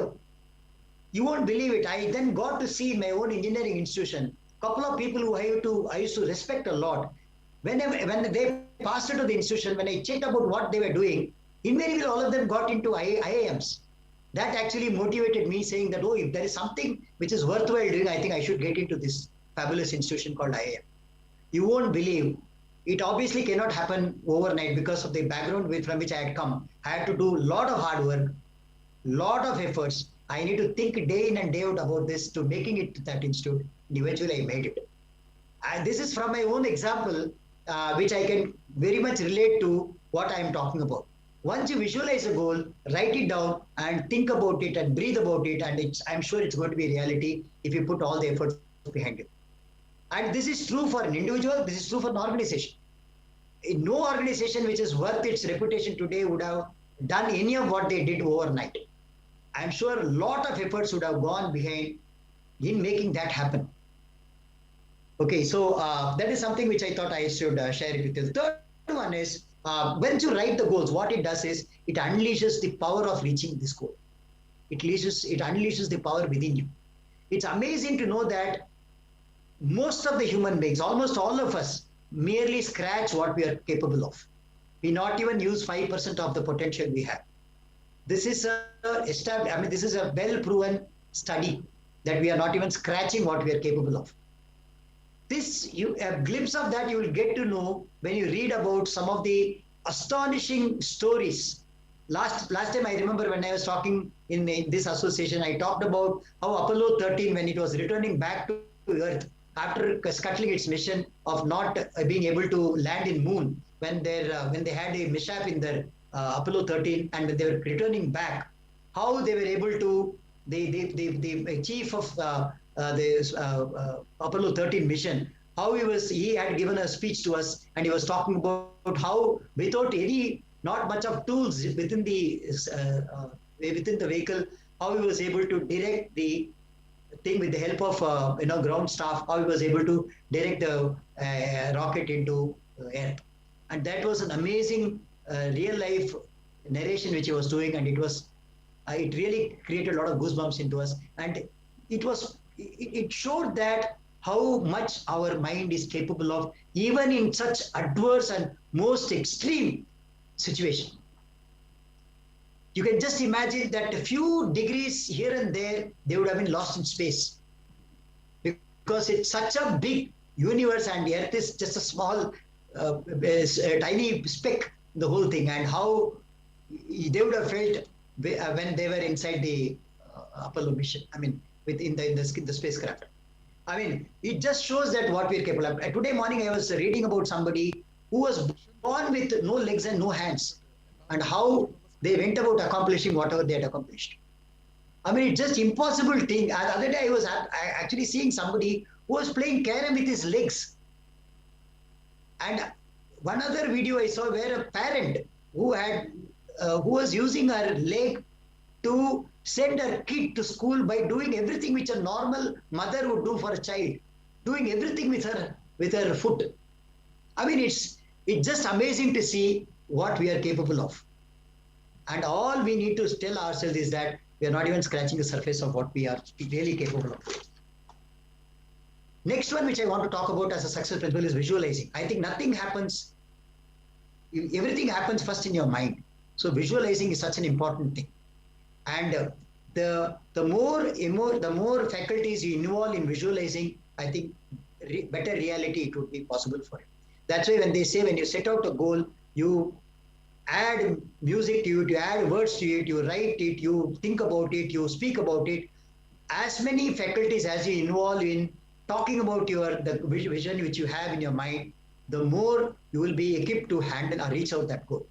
you won't believe it, I then got to see in my own engineering institution, a couple of people who I used to respect a lot. When they passed into the institution, when I checked about what they were doing, invariably all of them got into IIMs. That actually motivated me, saying that, oh, if there is something which is worthwhile doing, I think I should get into this fabulous institution called IIM. You won't believe, it obviously cannot happen overnight because of the background from which I had come. I had to do a lot of hard work, lot of efforts. I need to think day in and day out about this to making it to that institute. And eventually I made it. And this is from my own example, which I can very much relate to what I am talking about. Once you visualize a goal, write it down and think about it and breathe about it. And I'm sure it's going to be reality if you put all the efforts behind it. And this is true for an individual, this is true for an organization. No organization which is worth its reputation today would have done any of what they did overnight. I'm sure a lot of efforts would have gone behind in making that happen. Okay, so that is something which I thought I should share it with you. The third one is, when you write the goals, what it does is, it unleashes the power of reaching this goal. It unleashes the power within you. It's amazing to know that most of the human beings, almost all of us, merely scratch what we are capable of. We not even use 5% of the potential we have. This is a well-proven study that we are not even scratching what we are capable of. A glimpse of that you will get to know when you read about some of the astonishing stories. Last time I remember when I was talking in this association, I talked about how Apollo 13, when it was returning back to Earth, after scuttling its mission of not being able to land in moon, when they had a mishap in their Apollo 13 and when they were returning back, how they were able to, the chief of the Apollo 13 mission, how he had given a speech to us, and he was talking about how without not much of tools within the vehicle, how he was able to direct the thing with the help of ground staff, how he was able to direct the rocket into Earth. And that was an amazing real life narration which he was doing, and it really created a lot of goosebumps into us. And it showed that how much our mind is capable of, even in such adverse and most extreme situation. You can just imagine that a few degrees here and there, they would have been lost in space, because it's such a big universe and the Earth is just a small, a tiny speck in the whole thing, and how they would have felt when they were inside the Apollo mission. I mean, within the spacecraft. I mean, it just shows that what we're capable of. Today morning, I was reading about somebody who was born with no legs and no hands, and how they went about accomplishing whatever they had accomplished. I mean, it's just impossible thing. The other day, I was actually seeing somebody who was playing carom with his legs. And one other video I saw where a parent who was using her leg to send her kid to school by doing everything which a normal mother would do for a child, doing everything with her foot. I mean, it's just amazing to see what we are capable of. And all we need to tell ourselves is that we are not even scratching the surface of what we are really capable of. Next one, which I want to talk about as a success principle, is visualizing. I think nothing happens, everything happens first in your mind. So visualizing is such an important thing. And the more faculties you involve in visualizing, I think better reality it would be possible for you. That's why when they say, when you set out a goal, you add music to it, you add words to it, you write it, you think about it, you speak about it. As many faculties as you involve in talking about the vision which you have in your mind, the more you will be equipped to handle or reach out that goal.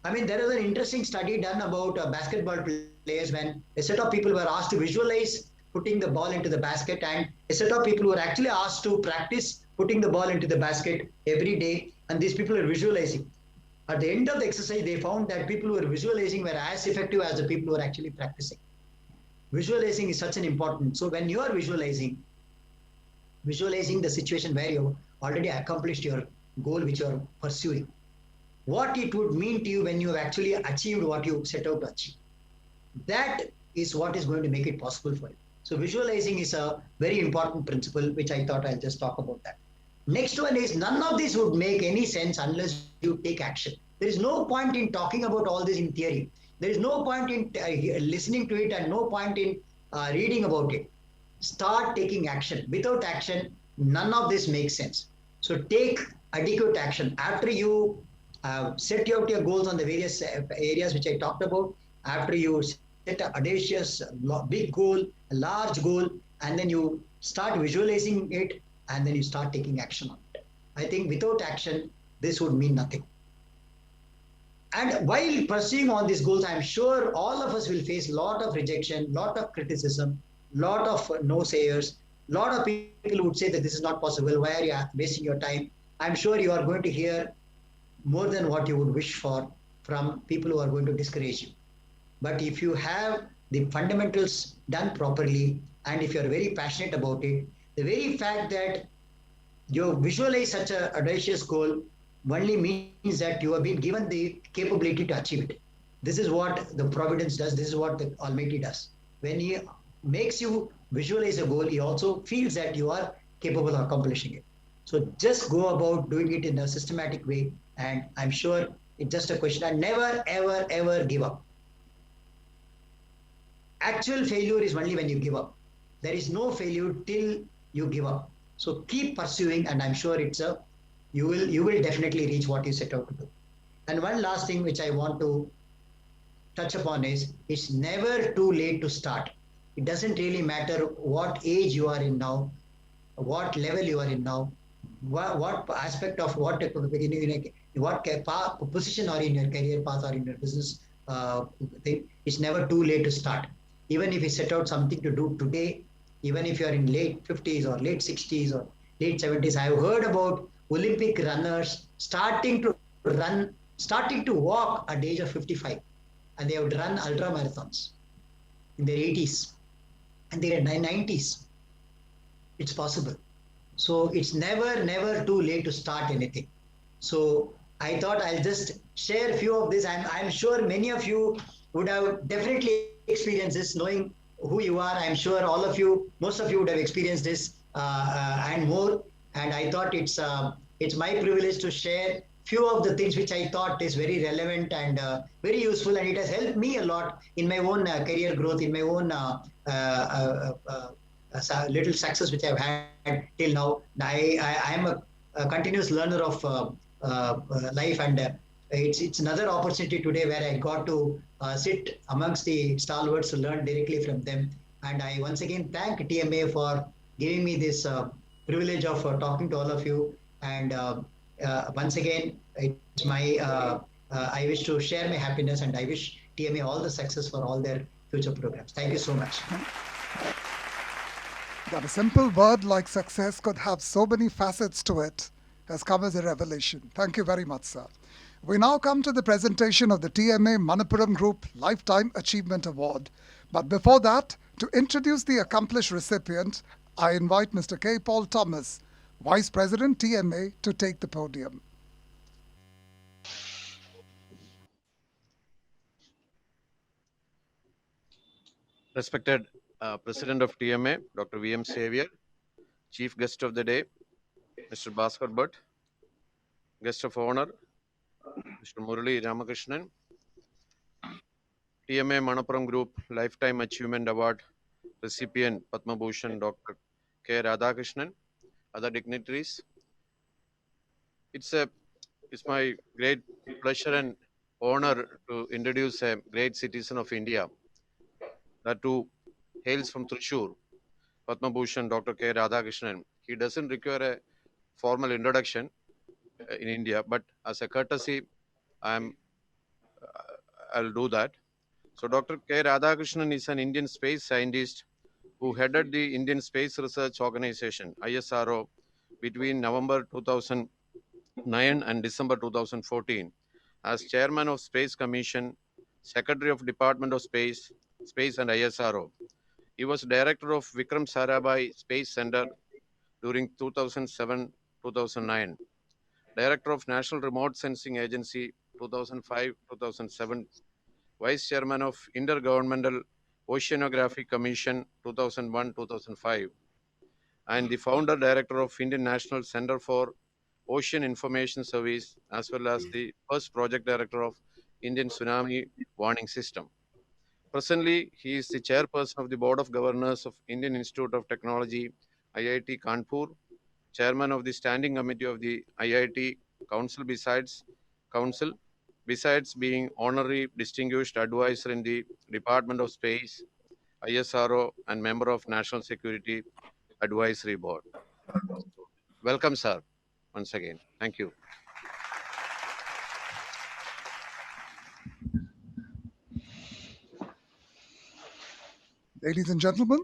I mean, there is an interesting study done about basketball players, when a set of people were asked to visualize putting the ball into the basket, and a set of people were actually asked to practice putting the ball into the basket every day, and these people are visualizing. At the end of the exercise, they found that people who were visualizing were as effective as the people who were actually practicing. Visualizing is such an important. So when you are visualizing the situation where you already accomplished your goal which you are pursuing, what it would mean to you when you have actually achieved what you set out to achieve. That is what is going to make it possible for you. So visualizing is a very important principle, which I thought I'll just talk about that. Next one is, none of this would make any sense unless you take action. There is no point in talking about all this in theory. There is no point in listening to it, and no point in reading about it. Start taking action. Without action, none of this makes sense. So take adequate action. After you set out your goals on the various areas which I talked about, after you set an audacious, big goal, a large goal, and then you start visualizing it, and then you start taking action on it. I think without action, this would mean nothing. And while pursuing all these goals, I'm sure all of us will face a lot of rejection, lot of criticism, lot of no-sayers, lot of people would say that this is not possible, why are you wasting your time? I'm sure you are going to hear more than what you would wish for from people who are going to discourage you. But if you have the fundamentals done properly, and if you're very passionate about it, the very fact that you visualize such an audacious goal only means that you have been given the capability to achieve it. This is what the providence does. This is what the Almighty does. When He makes you visualize a goal, He also feels that you are capable of accomplishing it. So just go about doing it in a systematic way, and I'm sure it's just a question. And never, ever, ever give up. Actual failure is only when you give up. There is no failure till you give up. So keep pursuing, and I'm sure you will definitely reach what you set out to do. And one last thing which I want to touch upon is, it's never too late to start. It doesn't really matter what age you are in now, what level you are in now, what aspect of what position are in your career path or in your business thing. It's never too late to start. Even if you set out something to do today, even if you are in late 50s or late 60s or late 70s, I've heard about Olympic runners starting to walk at the age of 55, and they have run ultra marathons in their 80s and they're in their 90s. It's possible. So it's never too late to start anything. So I thought I'll just share a few of this. I'm sure many of you would have definitely experienced this, knowing who you are. I'm sure all of you, most of you would have experienced this and more. And I thought it's my privilege to share few of the things which I thought is very relevant and very useful, and it has helped me a lot in my own career growth, in my own little success which I've had till now. I am a continuous learner of life, and it's another opportunity today where I got to sit amongst the stalwarts to learn directly from them. And I once again thank TMA for giving me this privilege of talking to all of you. And once again, it's my I wish to share my happiness, and I wish TMA all the success for all their future programs. Thank you so much. That a simple word like success could have so many facets to it has come as a revelation. Thank you very much, sir. We now come to the presentation of the TMA Manappuram Group Lifetime Achievement Award. But before that, to introduce the accomplished recipient, I invite Mr. K. Paul Thomas, Vice President TMA, to take the podium. Respected President of TMA, Dr. V.M. Xavier, Chief Guest of the Day, Mr. Bhaskar Bhat, Guest of Honor, Mr. Murali Ramakrishnan, TMA Manappuram Group Lifetime Achievement Award recipient Padma Bhushan Dr. K. Radhakrishnan, other dignitaries. It's my great pleasure and honor to introduce a great citizen of India, that too hails from Thrissur, Padma Bhushan Dr. K. Radhakrishnan. He doesn't require a formal introduction in India, but as a courtesy, I'll do that. So Dr. K. Radhakrishnan is an Indian space scientist who headed the Indian Space Research Organization, ISRO, between November 2009 and December 2014 as Chairman of Space Commission, Secretary of Department of Space and ISRO. He was Director of Vikram Sarabhai Space Center during 2007-2009, Director of National Remote Sensing Agency 2005-2007, Vice Chairman of Intergovernmental Oceanography Commission 2001-2005, and the Founder Director of Indian National Center for Ocean Information Service, as well as the first Project Director of Indian Tsunami Warning System. Presently, he is the Chairperson of the Board of Governors of Indian Institute of Technology, IIT Kanpur, Chairman of the Standing Committee of the IIT Council, besides being Honorary Distinguished Advisor in the Department of Space, ISRO, and member of National Security Advisory Board. Welcome, sir, once again. Thank you. Ladies and gentlemen,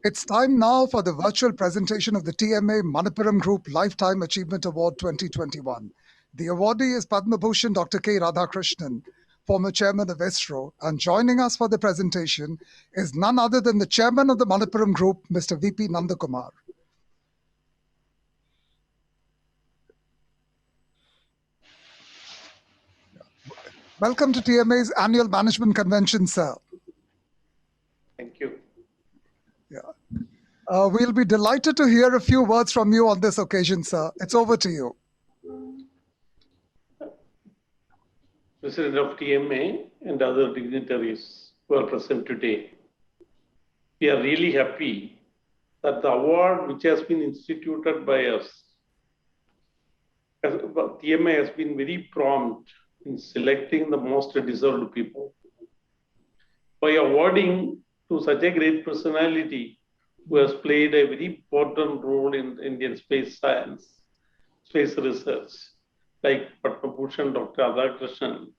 it's time now for the virtual presentation of the TMA Manappuram Group Lifetime Achievement Award 2021. The awardee is Padma Bhushan Dr. K. Radhakrishnan, former chairman of ISRO, and joining us for the presentation is none other than the chairman of the Manappuram Group, Mr. V.P. Nandakumar. Welcome to TMA's annual management convention, sir. Thank you. Yeah. We'll be delighted to hear a few words from you on this occasion, sir. It's over to you. President of TMA and other dignitaries who are present today, we are really happy that the award which has been instituted by us, TMA has been very prompt in selecting the most deserved people. By awarding to such a great personality who has played a very important role in Indian space science, space research, like Padma Bhushan Dr. Radhakrishnan.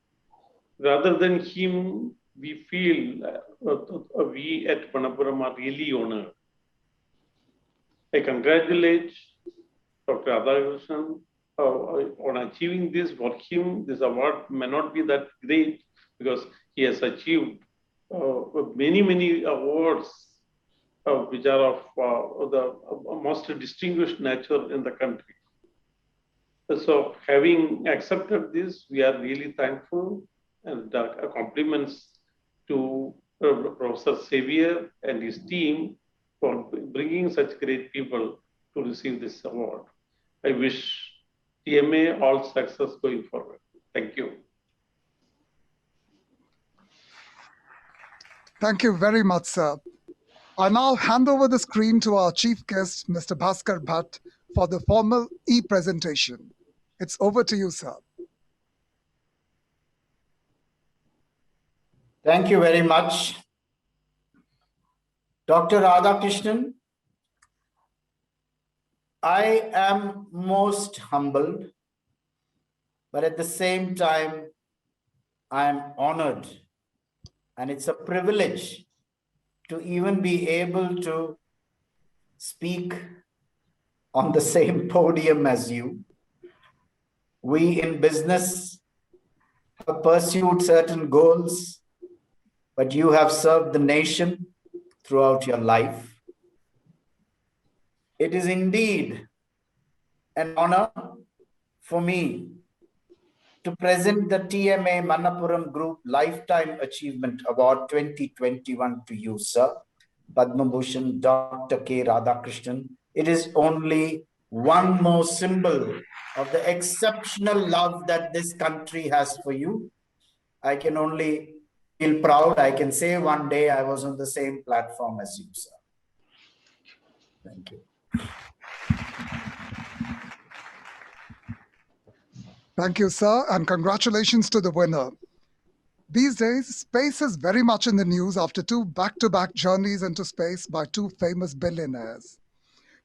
Rather than him, we feel we at Manappuram are really honored. I congratulate Dr. Radhakrishnan on achieving this. For him, this award may not be that great because he has achieved many awards which are of the most distinguished nature in the country. So having accepted this, we are really thankful, and compliments to Professor Xavier and his team for bringing such great people to receive this award. I wish TMA all success going forward. Thank you. Thank you very much, sir. I now hand over the screen to our chief guest, Mr. Bhaskar Bhat, for the formal e-presentation. It's over to you, sir. Thank you very much. Dr. Radhakrishnan, I am most humbled, but at the same time, I am honored, and it's a privilege to even be able to speak on the same podium as you. We in business have pursued certain goals, but you have served the nation throughout your life. It is indeed an honor for me to present the TMA Manappuram Group Lifetime Achievement Award 2021 to you, sir. Padma Bhushan, Dr. K. Radhakrishnan. It is only one more symbol of the exceptional love that this country has for you. I can only feel proud. I can say one day I was on the same platform as you, sir. Thank you. Thank you, sir, and congratulations to the winner. These days, space is very much in the news after two back-to-back journeys into space by two famous billionaires.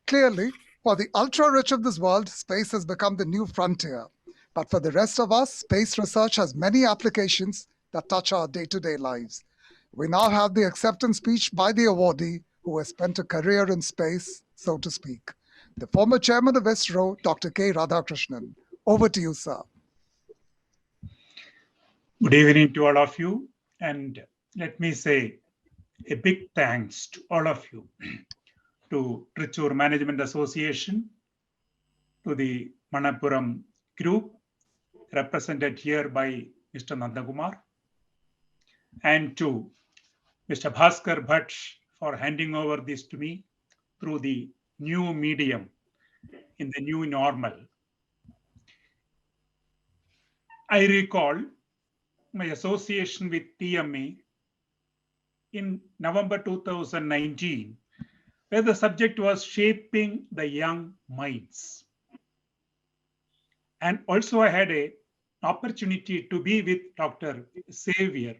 Clearly, for the ultra-rich of this world, space has become the new frontier. But for the rest of us, space research has many applications that touch our day-to-day lives. We now have the acceptance speech by the awardee who has spent a career in space, so to speak. The former chairman of ISRO, Dr. K. Radhakrishnan. Over to you, sir. Good evening to all of you, and let me say a big thanks to all of you, to Trichyur Management Association, to the Manappuram Group, represented here by Mr. Nandakumar, and to Mr. Bhaskar Bhat for handing over this to me through the new medium in the new normal. I recall my association with TMA in November 2019, where the subject was shaping the young minds. And also I had an opportunity to be with Dr. Xavier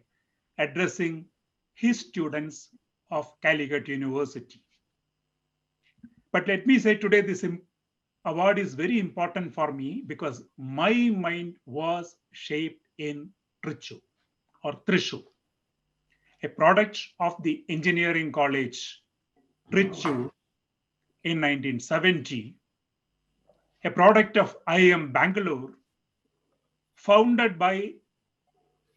addressing his students of Calicut University. But let me say today this award is very important for me because my mind was shaped in Trichyur or Thrissur, a product of the engineering college Trichyur in 1970, a product of IIM Bangalore, founded by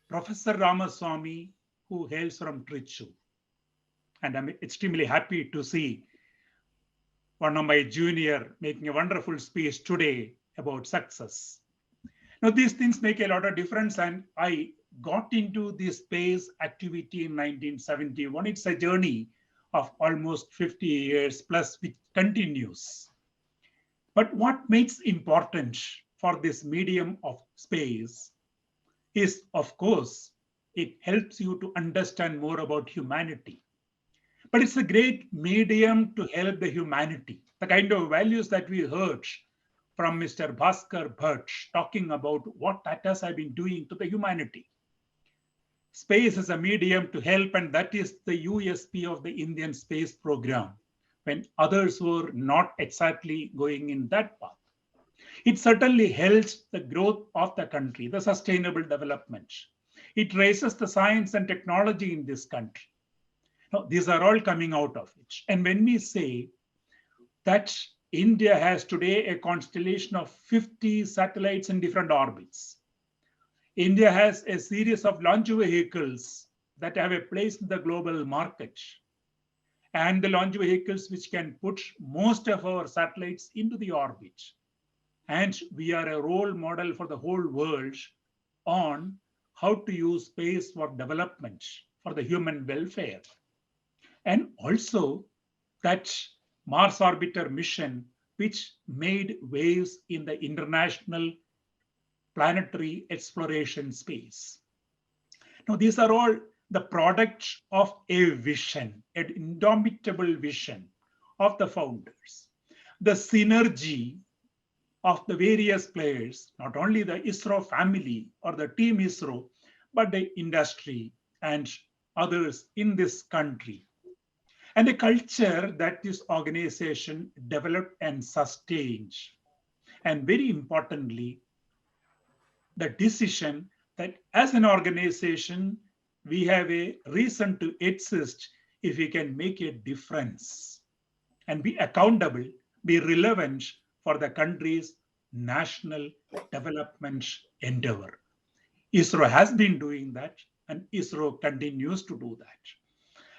Professor Ramaswamy, who hails from Trichyur. And I'm extremely happy to see one of my junior making a wonderful speech today about success. Now, these things make a lot of difference, and I got into this space activity in 1971. It's a journey of almost 50 years plus, which continues. But what makes important for this medium of space is, of course, it helps you to understand more about humanity. But it's a great medium to help the humanity. The kind of values that we heard from Mr. Bhaskar Bhat talking about what Tatas have been doing to the humanity. Space is a medium to help, and that is the USP of the Indian space program, when others were not exactly going in that path. It certainly helps the growth of the country, the sustainable development. It raises the science and technology in this country. Now, these are all coming out of it. And when we say that India has today a constellation of 50 satellites in different orbits, India has a series of launch vehicles that have a place in the global market, and the launch vehicles which can put most of our satellites into the orbit. And we are a role model for the whole world on how to use space for development. for the human welfare. And also that Mars orbiter mission, which made waves in the international planetary exploration space. Now, these are all the products of a vision, an indomitable vision of the founders. The synergy of the various players, not only the ISRO family or the team ISRO, but the industry and others in this country. And a culture that this organization developed and sustained. And very importantly, the decision that as an organization, we have a reason to exist if we can make a difference and be accountable, be relevant for the country's national development endeavor. ISRO has been doing that, and ISRO continues to do that.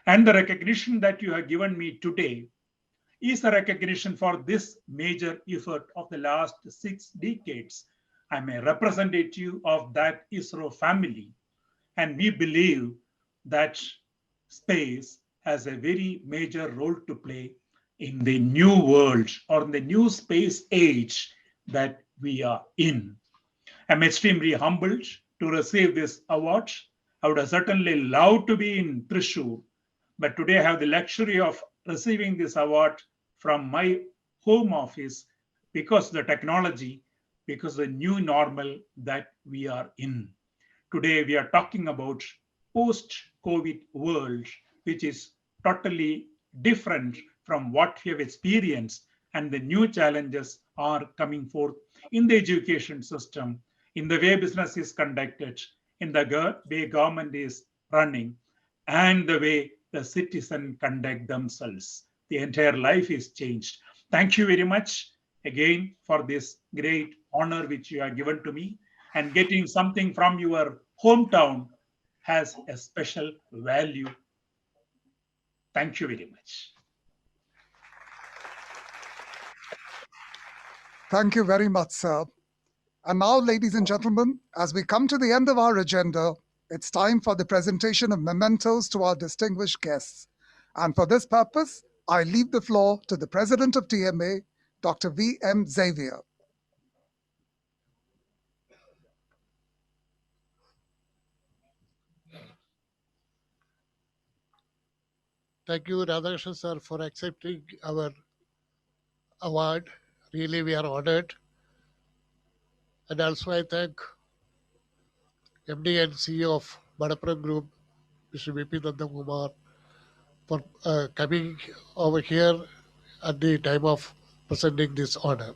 And the recognition that you have given me today is a recognition for this major effort of the last 6 decades. I'm a representative of that ISRO family, and we believe that space has a very major role to play in the new world or in the new space age that we are in. I'm extremely humbled to receive this award. I would have certainly loved to be in Thrissur, but today I have the luxury of receiving this award from my home office because of the technology, because of the new normal that we are in. Today we are talking about post-COVID world, which is totally different from what we have experienced, and the new challenges are coming forth in the education system, in the way business is conducted, in the way government is running, and the way the citizens conduct themselves. The entire life is changed. Thank you very much again for this great honor which you have given to me, and getting something from your hometown has a special value. Thank you very much. Thank you very much, sir. And now, ladies and gentlemen, as we come to the end of our agenda, it's time for the presentation of mementos to our distinguished guests. And for this purpose, I leave the floor to the President of TMA, Dr. V.M. Xavier. Thank you, Radhakrishnan sir, for accepting our award. Really, we are honored. And also, I thank MD and CEO of Manappuram Group, Mr. V.P. Nandakumar, for coming over here at the time of presenting this honor.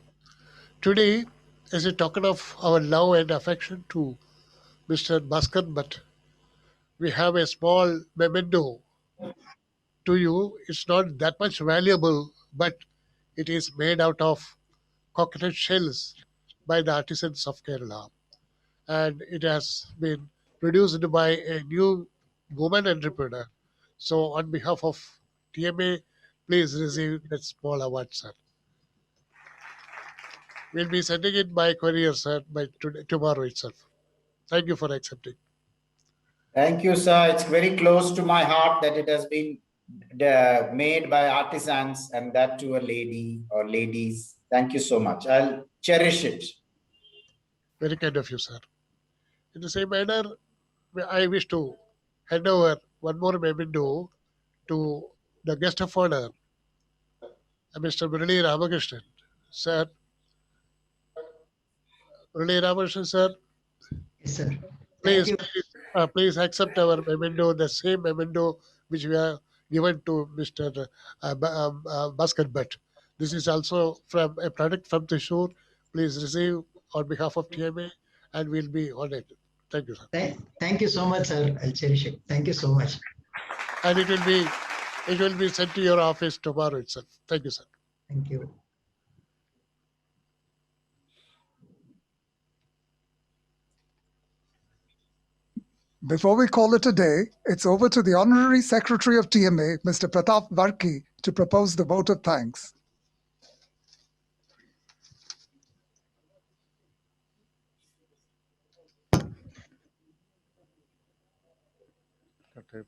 Today, as a token of our love and affection to Mr. Bhaskar Bhat, we have a small memento to you. It's not that much valuable, but it is made out of coconut shells by the artisans of Kerala. And it has been produced by a new woman entrepreneur. So, on behalf of TMA, please receive that small award, sir. We'll be sending it by courier, sir, by tomorrow itself. Thank you for accepting. Thank you, sir. It's very close to my heart that it has been made by artisans, and that to a lady or ladies. Thank you so much. I'll cherish it. Very kind of you, sir. In the same manner, I wish to hand over one more memento to the guest of honor, Mr. Murali Ramakrishnan. Sir, Murali Ramakrishnan, sir, Yes, sir. please, Thank you. please accept our memento, the same memento which we have given to Mr. Bhaskar Bhat. This is also from a product from Thrissur. Please receive on behalf of TMA, and we'll be honored. Thank you, sir. Thank you so much, sir. I'll cherish it. Thank you so much. And it will be sent to your office tomorrow itself. Thank you, sir. Thank you. Before we call it a day, it's over to the Honorary Secretary of TMA, Mr. Pratap Varki, to propose the vote of thanks. Good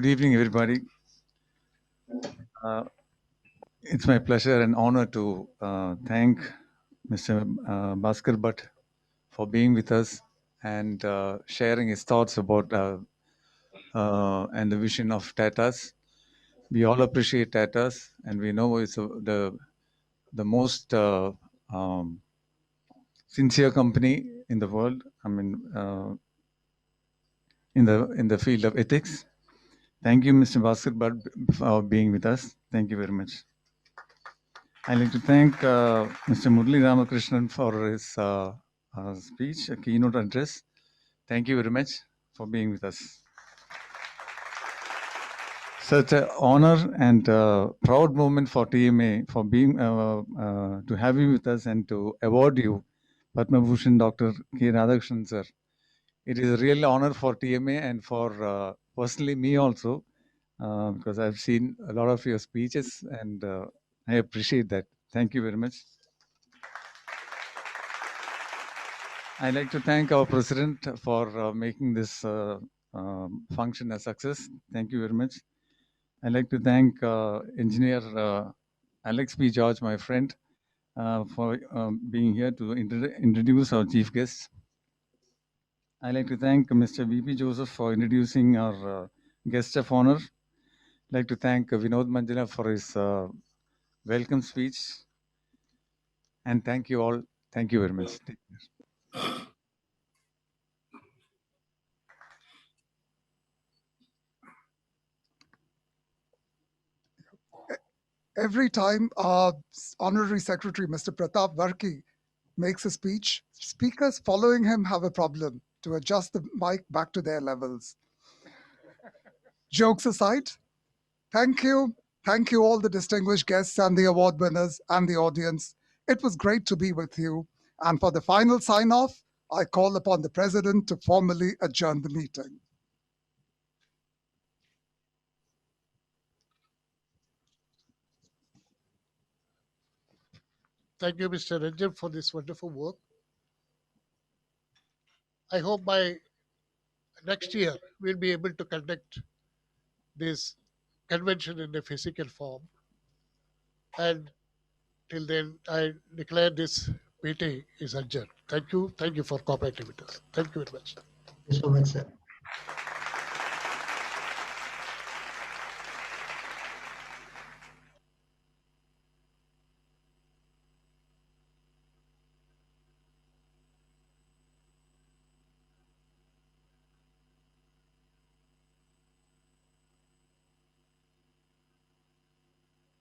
evening, everybody. It's my pleasure and honor to thank Mr. Bhaskar Bhat for being with us and sharing his thoughts about and the vision of Tatas. We all appreciate Tatas, and we know it's the most sincere company in the world. I mean, in the field of ethics. Thank you, Mr. Bhaskar Bhat, for being with us. Thank you very much. I'd like to thank Mr. Murali Ramakrishnan for his speech, a keynote address. Thank you very much for being with us. Such an honor and proud moment for TMA for being to have you with us and to award you Padma Bhushan Dr. K. Radhakrishnan sir. It is a real honor for TMA and for personally me also because I've seen a lot of your speeches and I appreciate that. Thank you very much. I'd like to thank our president for making this function a success. Thank you very much. I'd like to thank engineer Alex P. George, my friend, for being here to introduce our chief guests. I'd like to thank Mr. V.P. Joseph for introducing our guest of honor. I'd like to thank Vinod Manjula for his welcome speech. And thank you all. Thank you very much. Take care. Every time our Honorary Secretary, Mr. Pratap Varki, makes a speech, speakers following him have a problem to adjust the mic back to their levels. Jokes aside, thank you. Thank you all the distinguished guests and the award winners and the audience. It was great to be with you. And for the final sign-off, I call upon the President to formally adjourn the meeting. Thank you, Mr. Ranjan, for this wonderful work. I hope by next year we'll be able to conduct this convention in a physical form. And till then, I declare this meeting is adjourned. Thank you. Thank you for cooperating with us. Thank you very much. Thank you so much, sir.